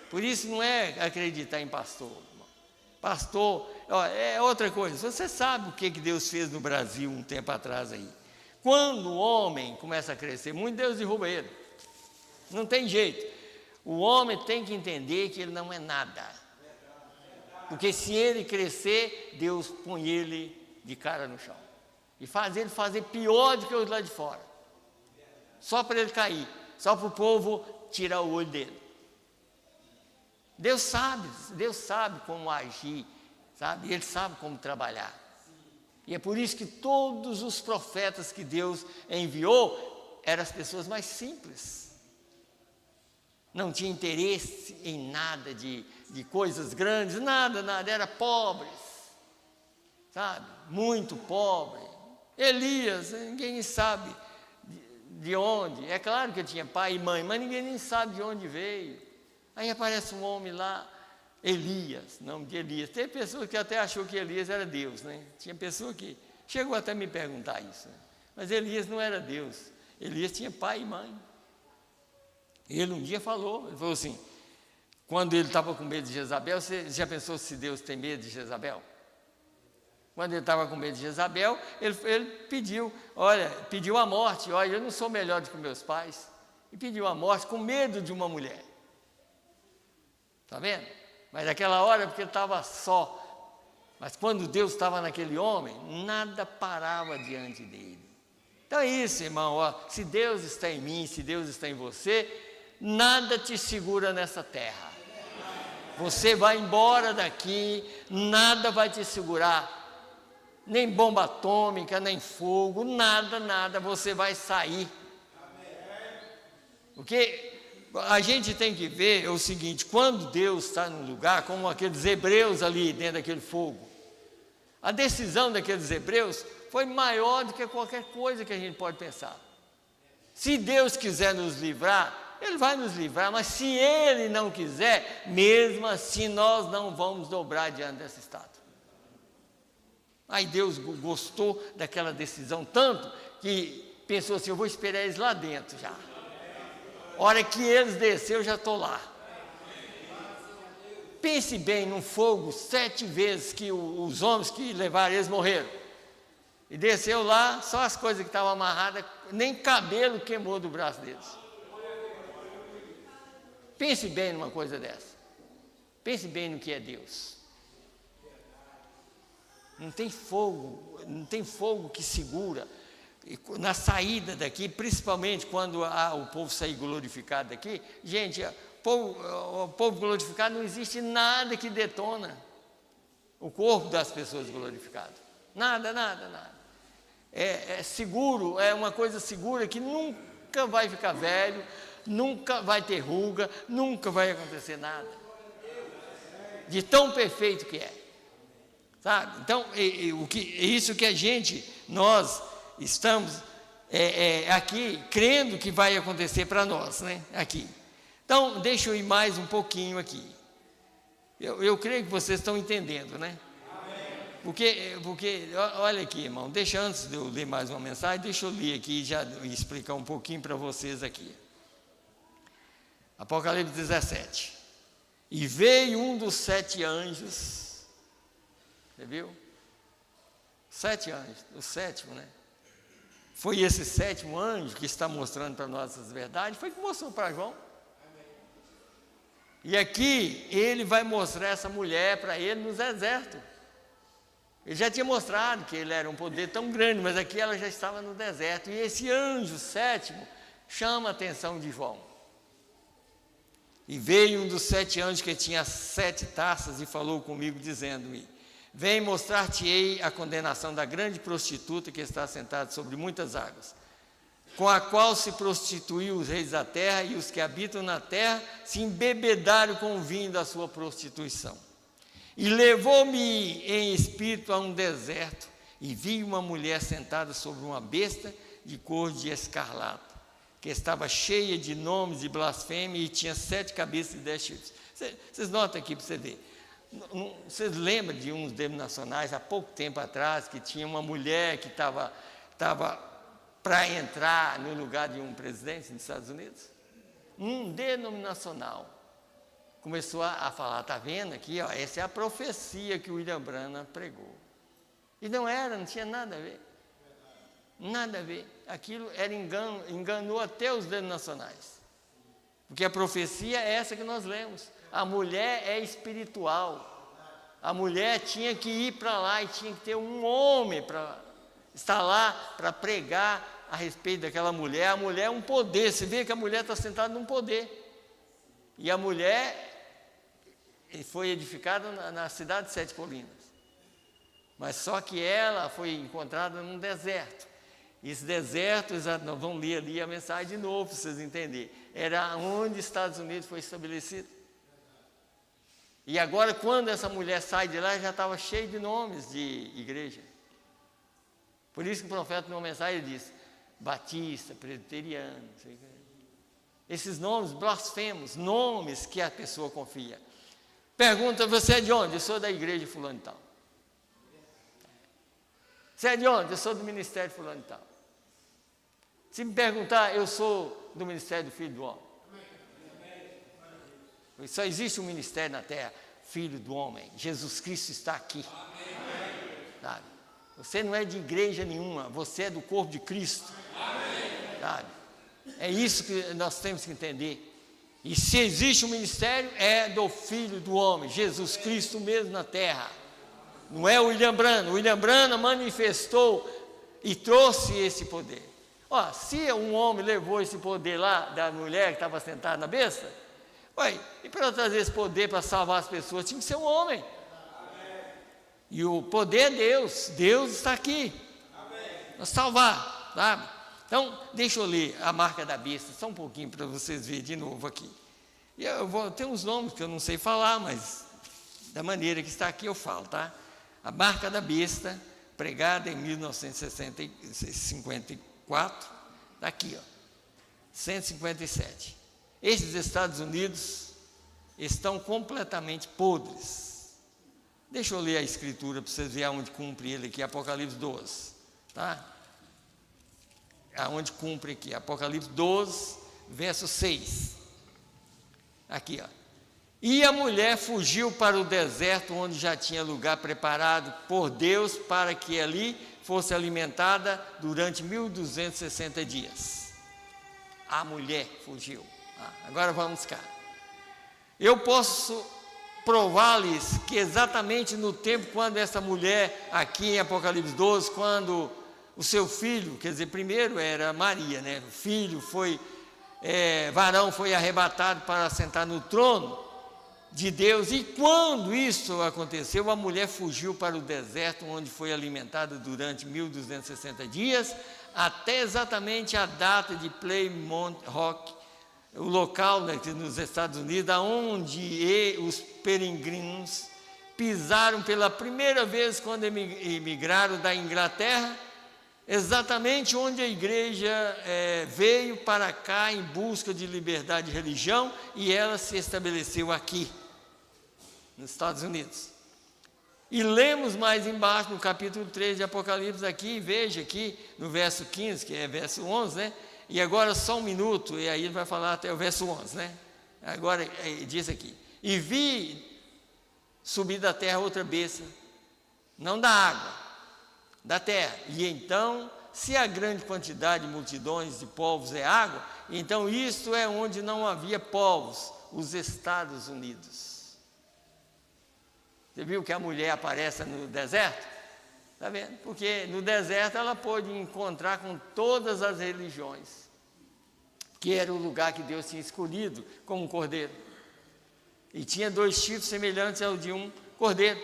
Por isso não é acreditar em pastor. Pastor, é outra coisa. Você sabe o que Deus fez no Brasil um tempo atrás aí. Quando o homem começa a crescer muito, Deus derruba ele. Não tem jeito. O homem tem que entender que ele não é nada. Porque se ele crescer, Deus põe ele de cara no chão. E faz ele fazer pior do que os lá de fora. Só para ele cair. Só para o povo tirar o olho dele. Deus sabe como agir, sabe? Ele sabe como trabalhar. E é por isso que todos os profetas que Deus enviou eram as pessoas mais simples. Não tinha interesse em nada de coisas grandes, nada, era pobres, sabe? Muito pobre. Elias, ninguém sabe de onde. É claro que ele tinha pai e mãe, mas ninguém nem sabe de onde veio. Aí aparece um homem lá, Elias, nome de Elias. Tem pessoa que até achou que Elias era Deus, né? Tinha pessoa que chegou até a me perguntar isso, né? Mas Elias não era Deus. Elias tinha pai e mãe. Ele um dia falou, ele falou assim, quando ele estava com medo de Jezabel, você já pensou se Deus tem medo de Jezabel? Quando ele estava com medo de Jezabel, ele pediu a morte. Olha, eu não sou melhor do que meus pais. E pediu a morte com medo de uma mulher. Está vendo? Mas naquela hora, porque ele estava só. Mas quando Deus estava naquele homem, nada parava diante dele. Então é isso, irmão. Ó, se Deus está em mim, se Deus está em você, nada te segura nessa terra. Você vai embora daqui, nada vai te segurar. Nem bomba atômica, nem fogo, nada, você vai sair. Porque a gente tem que ver o seguinte, quando Deus está num lugar, como aqueles hebreus ali dentro daquele fogo, a decisão daqueles hebreus foi maior do que qualquer coisa que a gente pode pensar. Se Deus quiser nos livrar, Ele vai nos livrar, mas se Ele não quiser, mesmo assim nós não vamos dobrar diante dessa estátua. Aí Deus gostou daquela decisão tanto que pensou assim, eu vou esperar eles lá dentro já. A hora que eles desceram, eu já estou lá. Pense bem num fogo 7 vezes que os homens que levaram eles morreram. E desceu lá, só as coisas que estavam amarradas, nem cabelo queimou do braço deles. Pense bem numa coisa dessa. Pense bem no que é Deus. Não tem fogo que segura. Na saída daqui, principalmente quando o povo sair glorificado daqui, gente, o povo glorificado não existe nada que detona o corpo das pessoas glorificadas. Nada. É seguro, é uma coisa segura que nunca vai ficar velho, nunca vai ter ruga, nunca vai acontecer nada. De tão perfeito que é. Sabe? Então, isso que nós estamos aqui crendo que vai acontecer para nós, né? Aqui. Então, deixa eu ir mais um pouquinho aqui. Eu creio que vocês estão entendendo, né? Porque, olha aqui, irmão, antes de eu ler mais uma mensagem, deixa eu ler aqui e já explicar um pouquinho para vocês aqui. Apocalipse 17. E veio um dos 7 anjos. Você viu? 7 anjos, o 7º, né? Foi esse 7º anjo que está mostrando para nós essas verdades, foi que mostrou para João. E aqui ele vai mostrar essa mulher para ele no deserto. Ele já tinha mostrado que ele era um poder tão grande, mas aqui ela já estava no deserto. E esse anjo 7º chama a atenção de João. E veio um dos 7 anjos que tinha 7 taças e falou comigo, dizendo-me: vem mostrar-te-ei a condenação da grande prostituta que está sentada sobre muitas águas, com a qual se prostituiu os reis da terra, e os que habitam na terra se embebedaram com o vinho da sua prostituição. E levou-me em espírito a um deserto, e vi uma mulher sentada sobre uma besta de cor de escarlata, que estava cheia de nomes e blasfêmia, e tinha 7 cabeças e 10 chifres. Vocês notam aqui para você ver. Vocês lembram de uns denominacionais, há pouco tempo atrás, que tinha uma mulher que estava para entrar no lugar de um presidente dos Estados Unidos? Um denominacional começou a falar, está vendo aqui, ó, essa é a profecia que o William Branham pregou. E não tinha nada a ver. Nada a ver. Aquilo era engano, enganou até os denominacionais. Porque a profecia é essa que nós lemos. A mulher é espiritual. A mulher tinha que ir para lá e tinha que ter um homem para estar lá para pregar a respeito daquela mulher. A mulher é um poder. Você vê que a mulher está sentada num poder. E a mulher foi edificada na cidade de 7 colinas. Mas só que ela foi encontrada num deserto. Esse deserto, nós vamos ler ali a mensagem de novo, para vocês entenderem. Era onde os Estados Unidos foi estabelecido. E agora, quando essa mulher sai de lá, já estava cheio de nomes de igreja. Por isso que o profeta, numa mensagem, diz: batista, presbiteriano. Esses nomes blasfemos, nomes que a pessoa confia. Pergunta: você é de onde? Eu sou da igreja fulano e tal. Você é de onde? Eu sou do ministério fulano e tal. Se me perguntar, eu sou do ministério do Filho do Homem. Só existe um ministério na terra, Filho do Homem. Jesus Cristo está aqui. Sabe? Você não é de igreja nenhuma, você é do corpo de Cristo. Sabe? É isso que nós temos que entender. E se existe um ministério, é do Filho do Homem, Jesus Cristo mesmo na terra. Não é o William Branham. O William Branham manifestou e trouxe esse poder. Ó, se um homem levou esse poder lá da mulher que estava sentada na besta, ué, e para trazer esse poder para salvar as pessoas, tinha que ser um homem. E o poder é Deus. Deus está aqui para salvar, sabe? Então, deixa eu ler a marca da besta, só um pouquinho para vocês verem de novo aqui. E eu vou ter uns nomes que eu não sei falar, mas da maneira que está aqui eu falo, tá? A marca da besta, pregada em 1954, está aqui, ó, 157. Esses Estados Unidos estão completamente podres. Deixa eu ler a escritura para vocês verem aonde cumpre ele aqui, Apocalipse 12, tá? Aonde cumpre aqui, Apocalipse 12, verso 6. Aqui, ó. E a mulher fugiu para o deserto, onde já tinha lugar preparado por Deus para que ali fosse alimentada durante 1260 dias. A mulher fugiu. Agora vamos cá. Eu posso provar-lhes que exatamente no tempo quando essa mulher, aqui em Apocalipse 12, quando o seu filho, quer dizer, primeiro era Maria, né? O filho foi, varão foi arrebatado para sentar no trono de Deus, e quando isso aconteceu, a mulher fugiu para o deserto, onde foi alimentada durante 1260 dias, até exatamente a data de Plymouth Rock, o local, né, nos Estados Unidos, onde os peregrinos pisaram pela primeira vez quando emigraram da Inglaterra, exatamente onde a igreja veio para cá em busca de liberdade de religião, e ela se estabeleceu aqui, nos Estados Unidos. E lemos mais embaixo, no capítulo 3 de Apocalipse, aqui, veja aqui, no verso 15, que é verso 11, né? E agora só um minuto, e aí ele vai falar até o verso 11, né? Agora, diz aqui: e vi subir da terra outra besta, não da água, da terra. E então, se a grande quantidade de multidões de povos é água, então isto é onde não havia povos, os Estados Unidos. Você viu que a mulher aparece no deserto? Está vendo? Porque no deserto ela pôde encontrar com todas as religiões, que era o lugar que Deus tinha escolhido como um cordeiro. E tinha 2 chifres semelhantes ao de um cordeiro.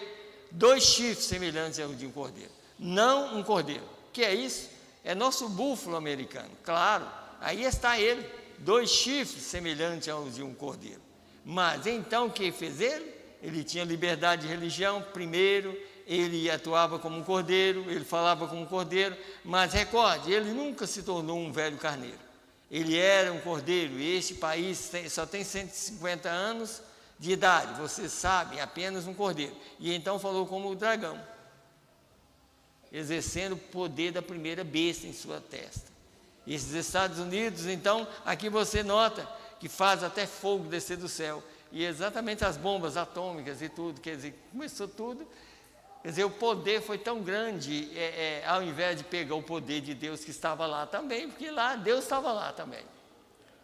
2 chifres semelhantes ao de um cordeiro. Não um cordeiro. O que é isso? É nosso búfalo americano. Claro, aí está ele. 2 chifres semelhantes ao de um cordeiro. Mas então o que fez ele? Ele tinha liberdade de religião, primeiro, ele atuava como um cordeiro, ele falava como um cordeiro, mas recorde, ele nunca se tornou um velho carneiro. Ele era um cordeiro, e este país só tem 150 anos de idade, vocês sabem, apenas um cordeiro. E então falou como o dragão, exercendo o poder da primeira besta em sua testa. Esses Estados Unidos, então, aqui você nota que faz até fogo descer do céu. E exatamente as bombas atômicas e tudo, quer dizer, começou tudo. Quer dizer, o poder foi tão grande, ao invés de pegar o poder de Deus que estava lá também, porque lá Deus estava lá também.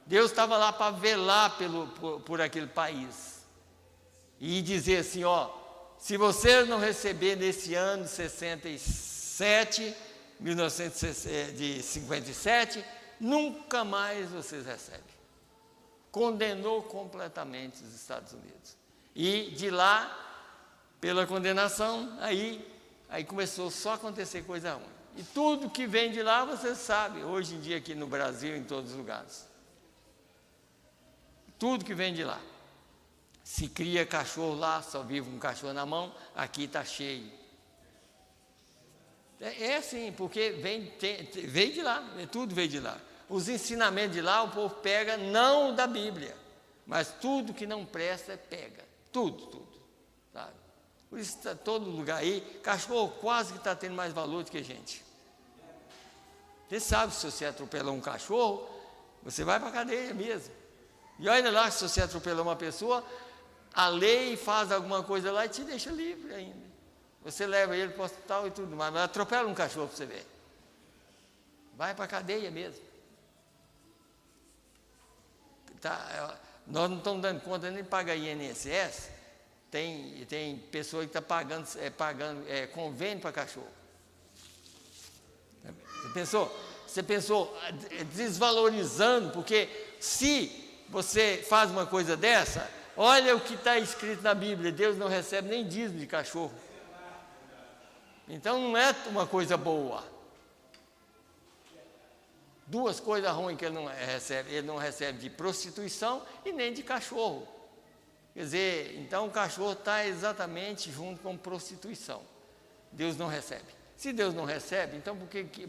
Deus estava lá para velar por aquele país. E dizer assim, ó, se vocês não receber nesse ano de 1957, nunca mais vocês recebem. Condenou completamente os Estados Unidos. E de lá, pela condenação, aí aí começou só a acontecer coisa ruim. E tudo que vem de lá, você sabe, hoje em dia aqui no Brasil, em todos os lugares. Tudo que vem de lá. Se cria cachorro lá, só vive um cachorro na mão, aqui está cheio. É assim, porque veio de lá, tudo veio de lá. Os ensinamentos de lá, o povo pega, não da Bíblia, mas tudo que não presta, pega. Tudo, sabe? Por isso, está todo lugar aí, cachorro quase que está tendo mais valor do que gente. Você sabe, se você atropelar um cachorro, você vai para a cadeia mesmo. E olha lá, se você atropelar uma pessoa, a lei faz alguma coisa lá e te deixa livre ainda. Você leva ele para o hospital e tudo mais, mas atropela um cachorro para você ver. Vai para a cadeia mesmo. Nós não estamos dando conta nem de pagar INSS. Tem pessoa que está pagando convênio para cachorro. Você pensou desvalorizando, porque se você faz uma coisa dessa, olha o que está escrito na Bíblia, Deus não recebe nem dízimo de cachorro. Então não é uma coisa boa. Duas coisas ruins que ele não recebe de prostituição e nem de cachorro. Quer dizer, então o cachorro está exatamente junto com prostituição. Deus não recebe. Se Deus não recebe, então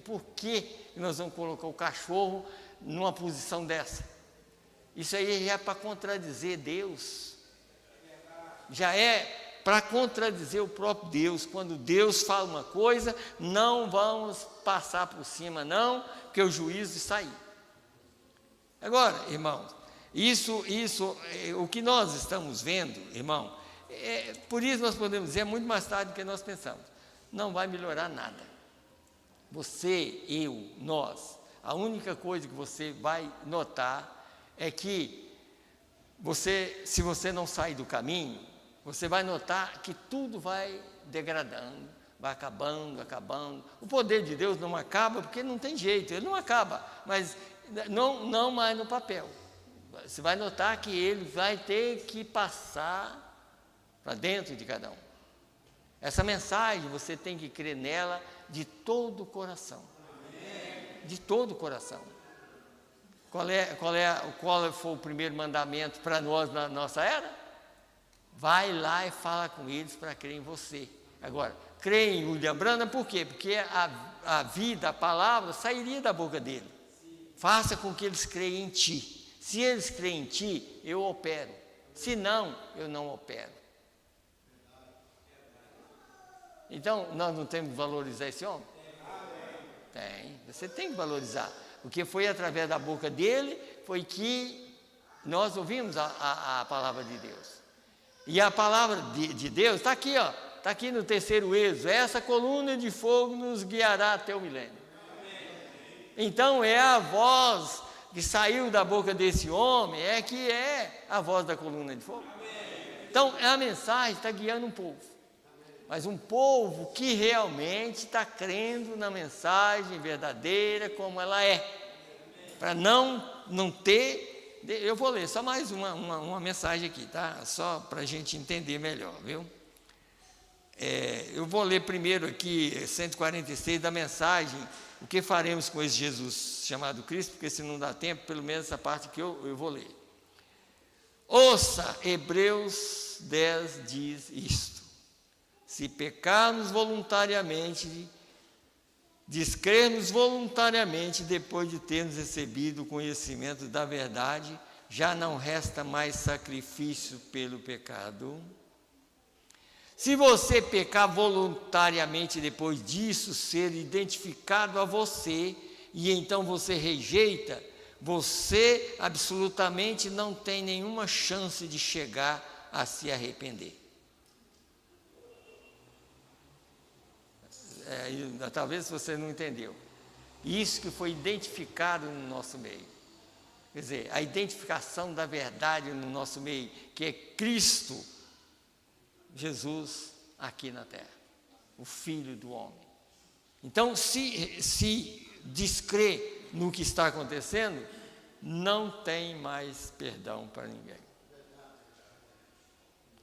por que nós vamos colocar o cachorro numa posição dessa? Isso aí já é para contradizer Deus. Já é para contradizer o próprio Deus. Quando Deus fala uma coisa, não vamos passar por cima, não, porque o juízo está aí. Agora, irmãos, o que nós estamos vendo, irmão, por isso nós podemos dizer, muito mais tarde do que nós pensamos, não vai melhorar nada. Você, eu, nós, a única coisa que você vai notar é que se você não sair do caminho, você vai notar que tudo vai degradando, vai acabando. O poder de Deus não acaba porque não tem jeito, ele não acaba, mas não mais no papel. Você vai notar que ele vai ter que passar para dentro de cada um. Essa mensagem, você tem que crer nela de todo o coração. De todo o coração. Qual foi o primeiro mandamento para nós na nossa era? Vai lá e fala com eles para crer em você. Agora, crer em William Branham, por quê? Porque a vida, a palavra, sairia da boca dele. Faça com que eles creiam em ti. Se eles creem em ti, eu opero. Se não, eu não opero. Então, nós não temos que valorizar esse homem? Tem, você tem que valorizar. Porque foi através da boca dele, foi que nós ouvimos a palavra de Deus. E a palavra de Deus está aqui, ó. Está aqui no terceiro Êxodo. Essa coluna de fogo nos guiará até o milênio. Então, é a voz que saiu da boca desse homem, que é a voz da coluna de fogo. Então, a mensagem está guiando um povo. Mas um povo que realmente está crendo na mensagem verdadeira como ela é. Para não ter... Eu vou ler só mais uma mensagem aqui, tá? Só para a gente entender melhor, viu? Eu vou ler primeiro aqui, 146 da mensagem, o que faremos com esse Jesus chamado Cristo, porque se não dá tempo, pelo menos essa parte que eu vou ler. Ouça, Hebreus 10 diz isto: se pecarmos voluntariamente, descrermos voluntariamente, depois de termos recebido o conhecimento da verdade, já não resta mais sacrifício pelo pecado. Se você pecar voluntariamente depois disso ser identificado a você, e então você rejeita, você absolutamente não tem nenhuma chance de chegar a se arrepender. Talvez você não entendeu. Isso que foi identificado no nosso meio. Quer dizer, a identificação da verdade no nosso meio, que é Cristo, Jesus aqui na terra, o Filho do homem. Então, se descrer no que está acontecendo, não tem mais perdão para ninguém.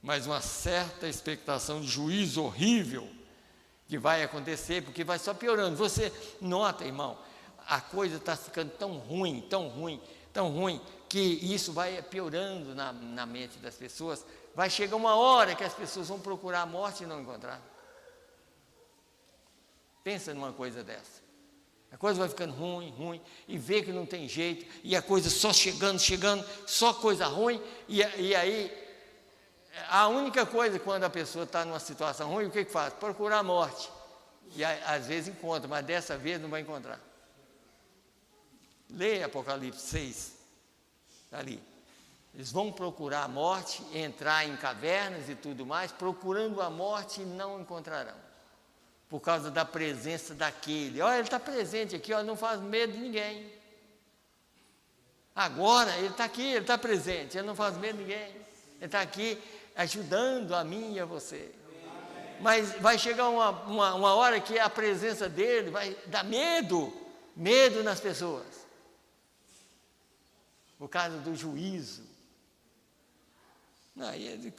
Mas uma certa expectação de juízo horrível que vai acontecer, porque vai só piorando. Você nota, irmão, a coisa está ficando tão ruim, tão ruim, tão ruim, que isso vai piorando na mente das pessoas. Vai chegar uma hora que as pessoas vão procurar a morte e não encontrar. Pensa numa coisa dessa. A coisa vai ficando ruim, ruim, e vê que não tem jeito, e a coisa só chegando, só coisa ruim, e aí, a única coisa quando a pessoa está numa situação ruim, o que faz? Procurar a morte. E às vezes encontra, mas dessa vez não vai encontrar. Leia Apocalipse 6, está ali. Eles vão procurar a morte, entrar em cavernas e tudo mais, procurando a morte e não encontrarão. Por causa da presença daquele. Olha, ele está presente aqui, ó, não faz medo de ninguém. Agora, ele está aqui, ele está presente, ele não faz medo de ninguém. Ele está aqui ajudando a mim e a você. Mas vai chegar uma hora que a presença dele vai dar medo nas pessoas. Por causa do juízo. Aí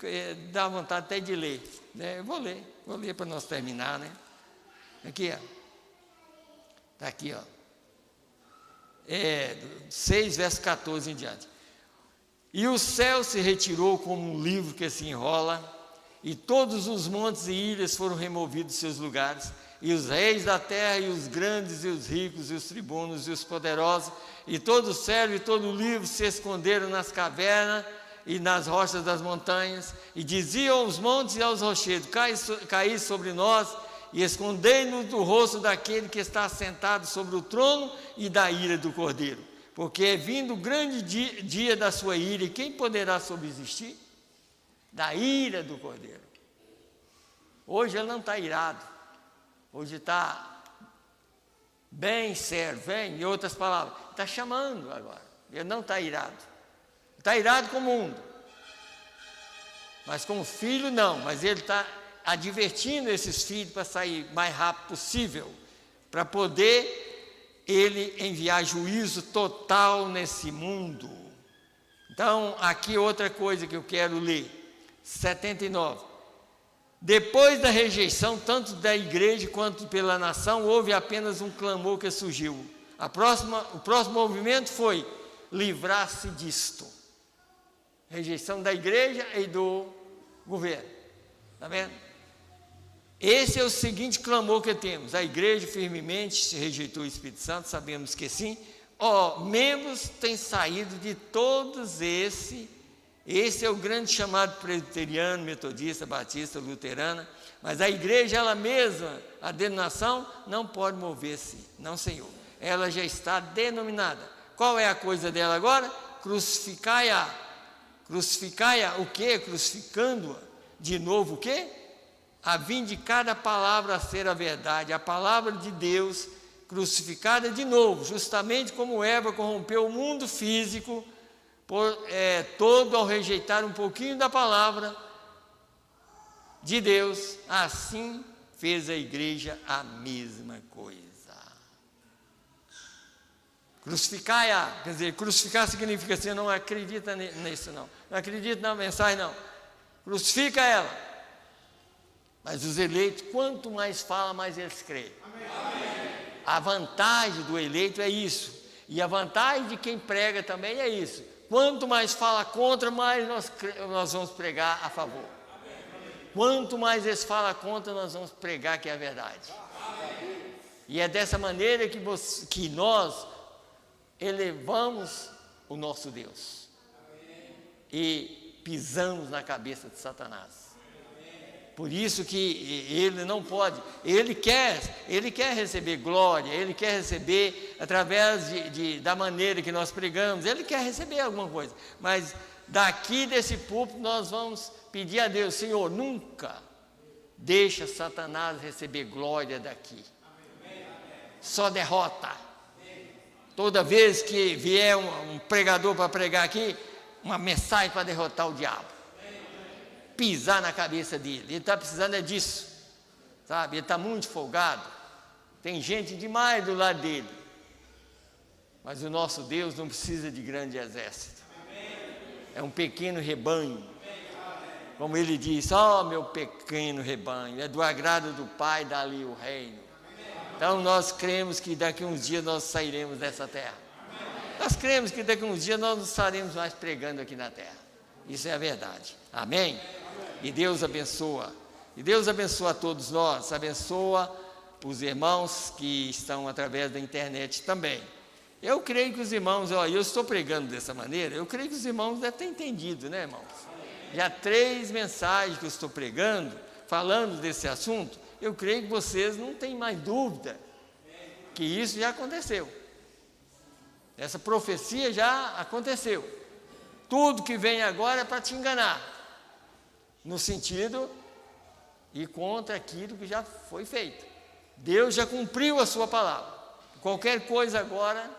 dá vontade até de ler. Né? Eu vou ler para nós terminar, né? Aqui, ó. Está aqui, ó. 6, verso 14 em diante. E o céu se retirou como um livro que se enrola, e todos os montes e ilhas foram removidos de seus lugares, e os reis da terra, e os grandes, e os ricos, e os tribunos, e os poderosos, e todo o céu e todo o livro se esconderam nas cavernas e nas rochas das montanhas, e diziam aos montes e aos rochedos: caí sobre nós, e escondei-nos do rosto daquele que está sentado sobre o trono e da ira do Cordeiro, porque é vindo o grande dia da sua ira, e quem poderá subsistir? Da ira do Cordeiro. Hoje ele não está irado, hoje está bem sério, em outras palavras, está chamando agora, ele não está irado, está irado com o mundo, mas com o filho não, mas ele está advertindo esses filhos para sair mais rápido possível, para poder ele enviar juízo total nesse mundo. Então, aqui outra coisa que eu quero ler, 79. Depois da rejeição, tanto da igreja quanto pela nação, houve apenas um clamor que surgiu. O próximo movimento foi livrar-se disto. Rejeição da igreja e do governo. Está vendo? Esse é o seguinte clamor que temos. A igreja firmemente rejeitou o Espírito Santo, sabemos que sim. Membros têm saído de todos esse é o grande chamado presbiteriano, metodista, batista, luterana, mas a igreja ela mesma, a denominação, não pode mover-se, não, Senhor. Ela já está denominada. Qual é a coisa dela agora? Crucificai-a. Crucificai-a o quê? Crucificando-a. De novo o quê? A vindicada palavra a ser a verdade, a palavra de Deus crucificada de novo, justamente como Eva corrompeu o mundo físico, todo ao rejeitar um pouquinho da palavra de Deus, assim fez a igreja a mesma coisa. Crucificai-a, quer dizer, crucificar significa assim, não acredita nisso não acredita na mensagem não, crucifica ela. Mas os eleitos, quanto mais fala, mais eles creem. Amém. A vantagem do eleito é isso, e a vantagem de quem prega também é isso. Quanto mais fala contra, mais nós vamos pregar a favor. Quanto mais eles falam contra, nós vamos pregar que é a verdade. E é dessa maneira que nós elevamos o nosso Deus e pisamos na cabeça de Satanás. Por isso que ele não pode, ele quer receber glória, ele quer receber através da maneira que nós pregamos, ele quer receber alguma coisa, mas daqui desse púlpito nós vamos pedir a Deus: Senhor, nunca deixa Satanás receber glória daqui, só derrota. Toda vez que vier um pregador para pregar aqui, uma mensagem para derrotar o diabo, pisar na cabeça dele. Ele está precisando é disso, sabe? Ele está muito folgado, tem gente demais do lado dele, mas o nosso Deus não precisa de grande exército, é um pequeno rebanho, Como ele disse, ó meu pequeno rebanho, é do agrado do Pai dar-lhe o reino. Então nós cremos que daqui a uns dias nós sairemos dessa terra. Nós cremos que daqui a uns dias nós não estaremos mais pregando aqui na terra. Isso é a verdade. Amém? E Deus abençoa. E Deus abençoa a todos nós. Abençoa os irmãos que estão através da internet também. Eu creio que os irmãos, eu estou pregando dessa maneira, eu creio que os irmãos devem ter entendido, né, irmãos? Já 3 mensagens que eu estou pregando, falando desse assunto, eu creio que vocês não têm mais dúvida que isso já aconteceu. Essa profecia já aconteceu. Tudo que vem agora é para te enganar, no sentido e contra aquilo que já foi feito. Deus já cumpriu a sua palavra. Qualquer coisa agora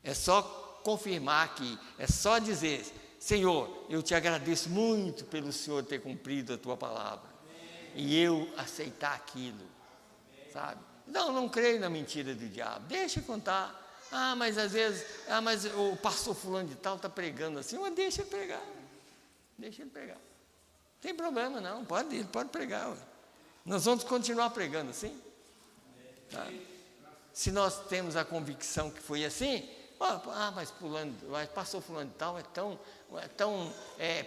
é só confirmar aqui, é só dizer: Senhor, eu te agradeço muito pelo Senhor ter cumprido a tua palavra. E eu aceitar aquilo, sabe? Não creio na mentira do diabo. Deixa eu contar. Mas às vezes, mas o pastor fulano de tal está pregando assim. Mas deixa ele pregar. Deixa ele pregar. Não tem problema não, ele pode pregar. Ué. Nós vamos continuar pregando assim. Tá? Se nós temos a convicção que foi assim, mas pastor fulano de tal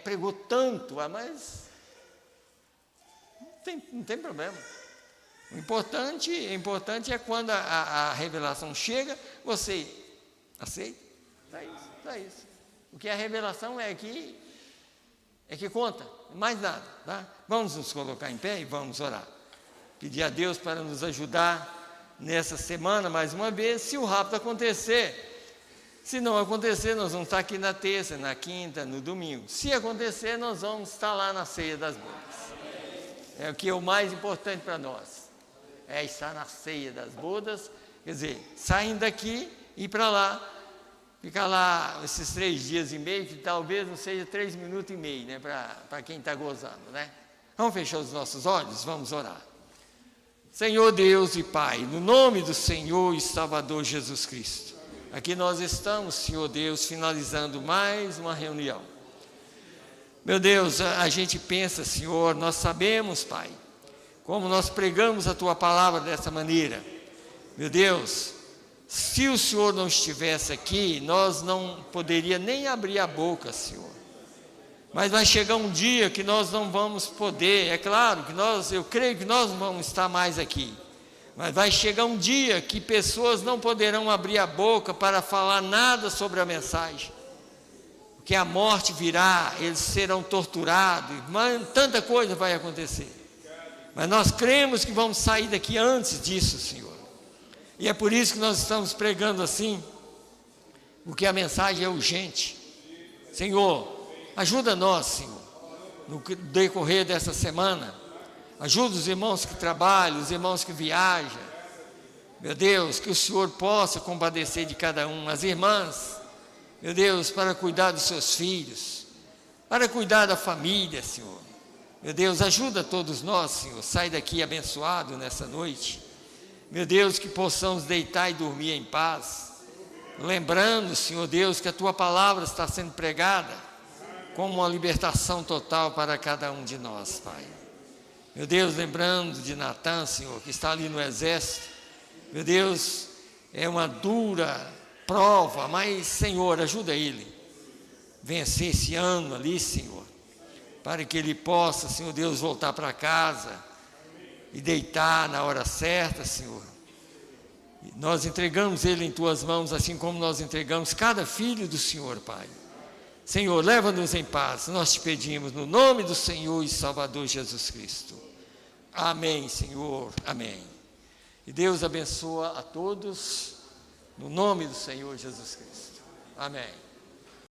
pregou tanto, mas não tem problema. O importante é quando a revelação chega, você aceita. Tá isso. Porque a revelação é que conta, mais nada. Tá? Vamos nos colocar em pé e vamos orar. Pedir a Deus para nos ajudar nessa semana, mais uma vez, se o rapto acontecer. Se não acontecer, nós vamos estar aqui na terça, na quinta, no domingo. Se acontecer, nós vamos estar lá na ceia das bodas. É o que é o mais importante para nós. É estar na ceia das bodas, quer dizer, saindo daqui e ir para lá, ficar lá esses 3 dias e meio, que talvez não seja 3 minutos e meio, né, para quem está gozando, né? Vamos fechar os nossos olhos, vamos orar. Senhor Deus e Pai, no nome do Senhor e Salvador Jesus Cristo, aqui nós estamos, Senhor Deus, finalizando mais uma reunião. Meu Deus, a gente pensa, Senhor, nós sabemos, Pai, como nós pregamos a Tua palavra dessa maneira. Meu Deus, se o Senhor não estivesse aqui, nós não poderíamos nem abrir a boca, Senhor. Mas vai chegar um dia que nós não vamos poder, é claro que eu creio que nós não vamos estar mais aqui. Mas vai chegar um dia que pessoas não poderão abrir a boca para falar nada sobre a mensagem. Porque a morte virá, eles serão torturados, tanta coisa vai acontecer. Mas nós cremos que vamos sair daqui antes disso, Senhor. E é por isso que nós estamos pregando assim, porque a mensagem é urgente. Senhor, ajuda nós, Senhor, no decorrer dessa semana. Ajuda os irmãos que trabalham, os irmãos que viajam. Meu Deus, que o Senhor possa compadecer de cada um. As irmãs, meu Deus, para cuidar dos seus filhos, para cuidar da família, Senhor. Meu Deus, ajuda todos nós, Senhor, sai daqui abençoado nessa noite. Meu Deus, que possamos deitar e dormir em paz, lembrando, Senhor Deus, que a Tua palavra está sendo pregada como uma libertação total para cada um de nós, Pai. Meu Deus, lembrando de Natan, Senhor, que está ali no exército. Meu Deus, é uma dura prova, mas, Senhor, ajuda ele a vencer esse ano ali, Senhor, para que ele possa, Senhor Deus, voltar para casa e deitar na hora certa, Senhor. E nós entregamos ele em Tuas mãos, assim como nós entregamos cada filho do Senhor, Pai. Senhor, leva-nos em paz, nós te pedimos no nome do Senhor e Salvador Jesus Cristo. Amém, Senhor, amém. E Deus abençoa a todos, no nome do Senhor Jesus Cristo. Amém.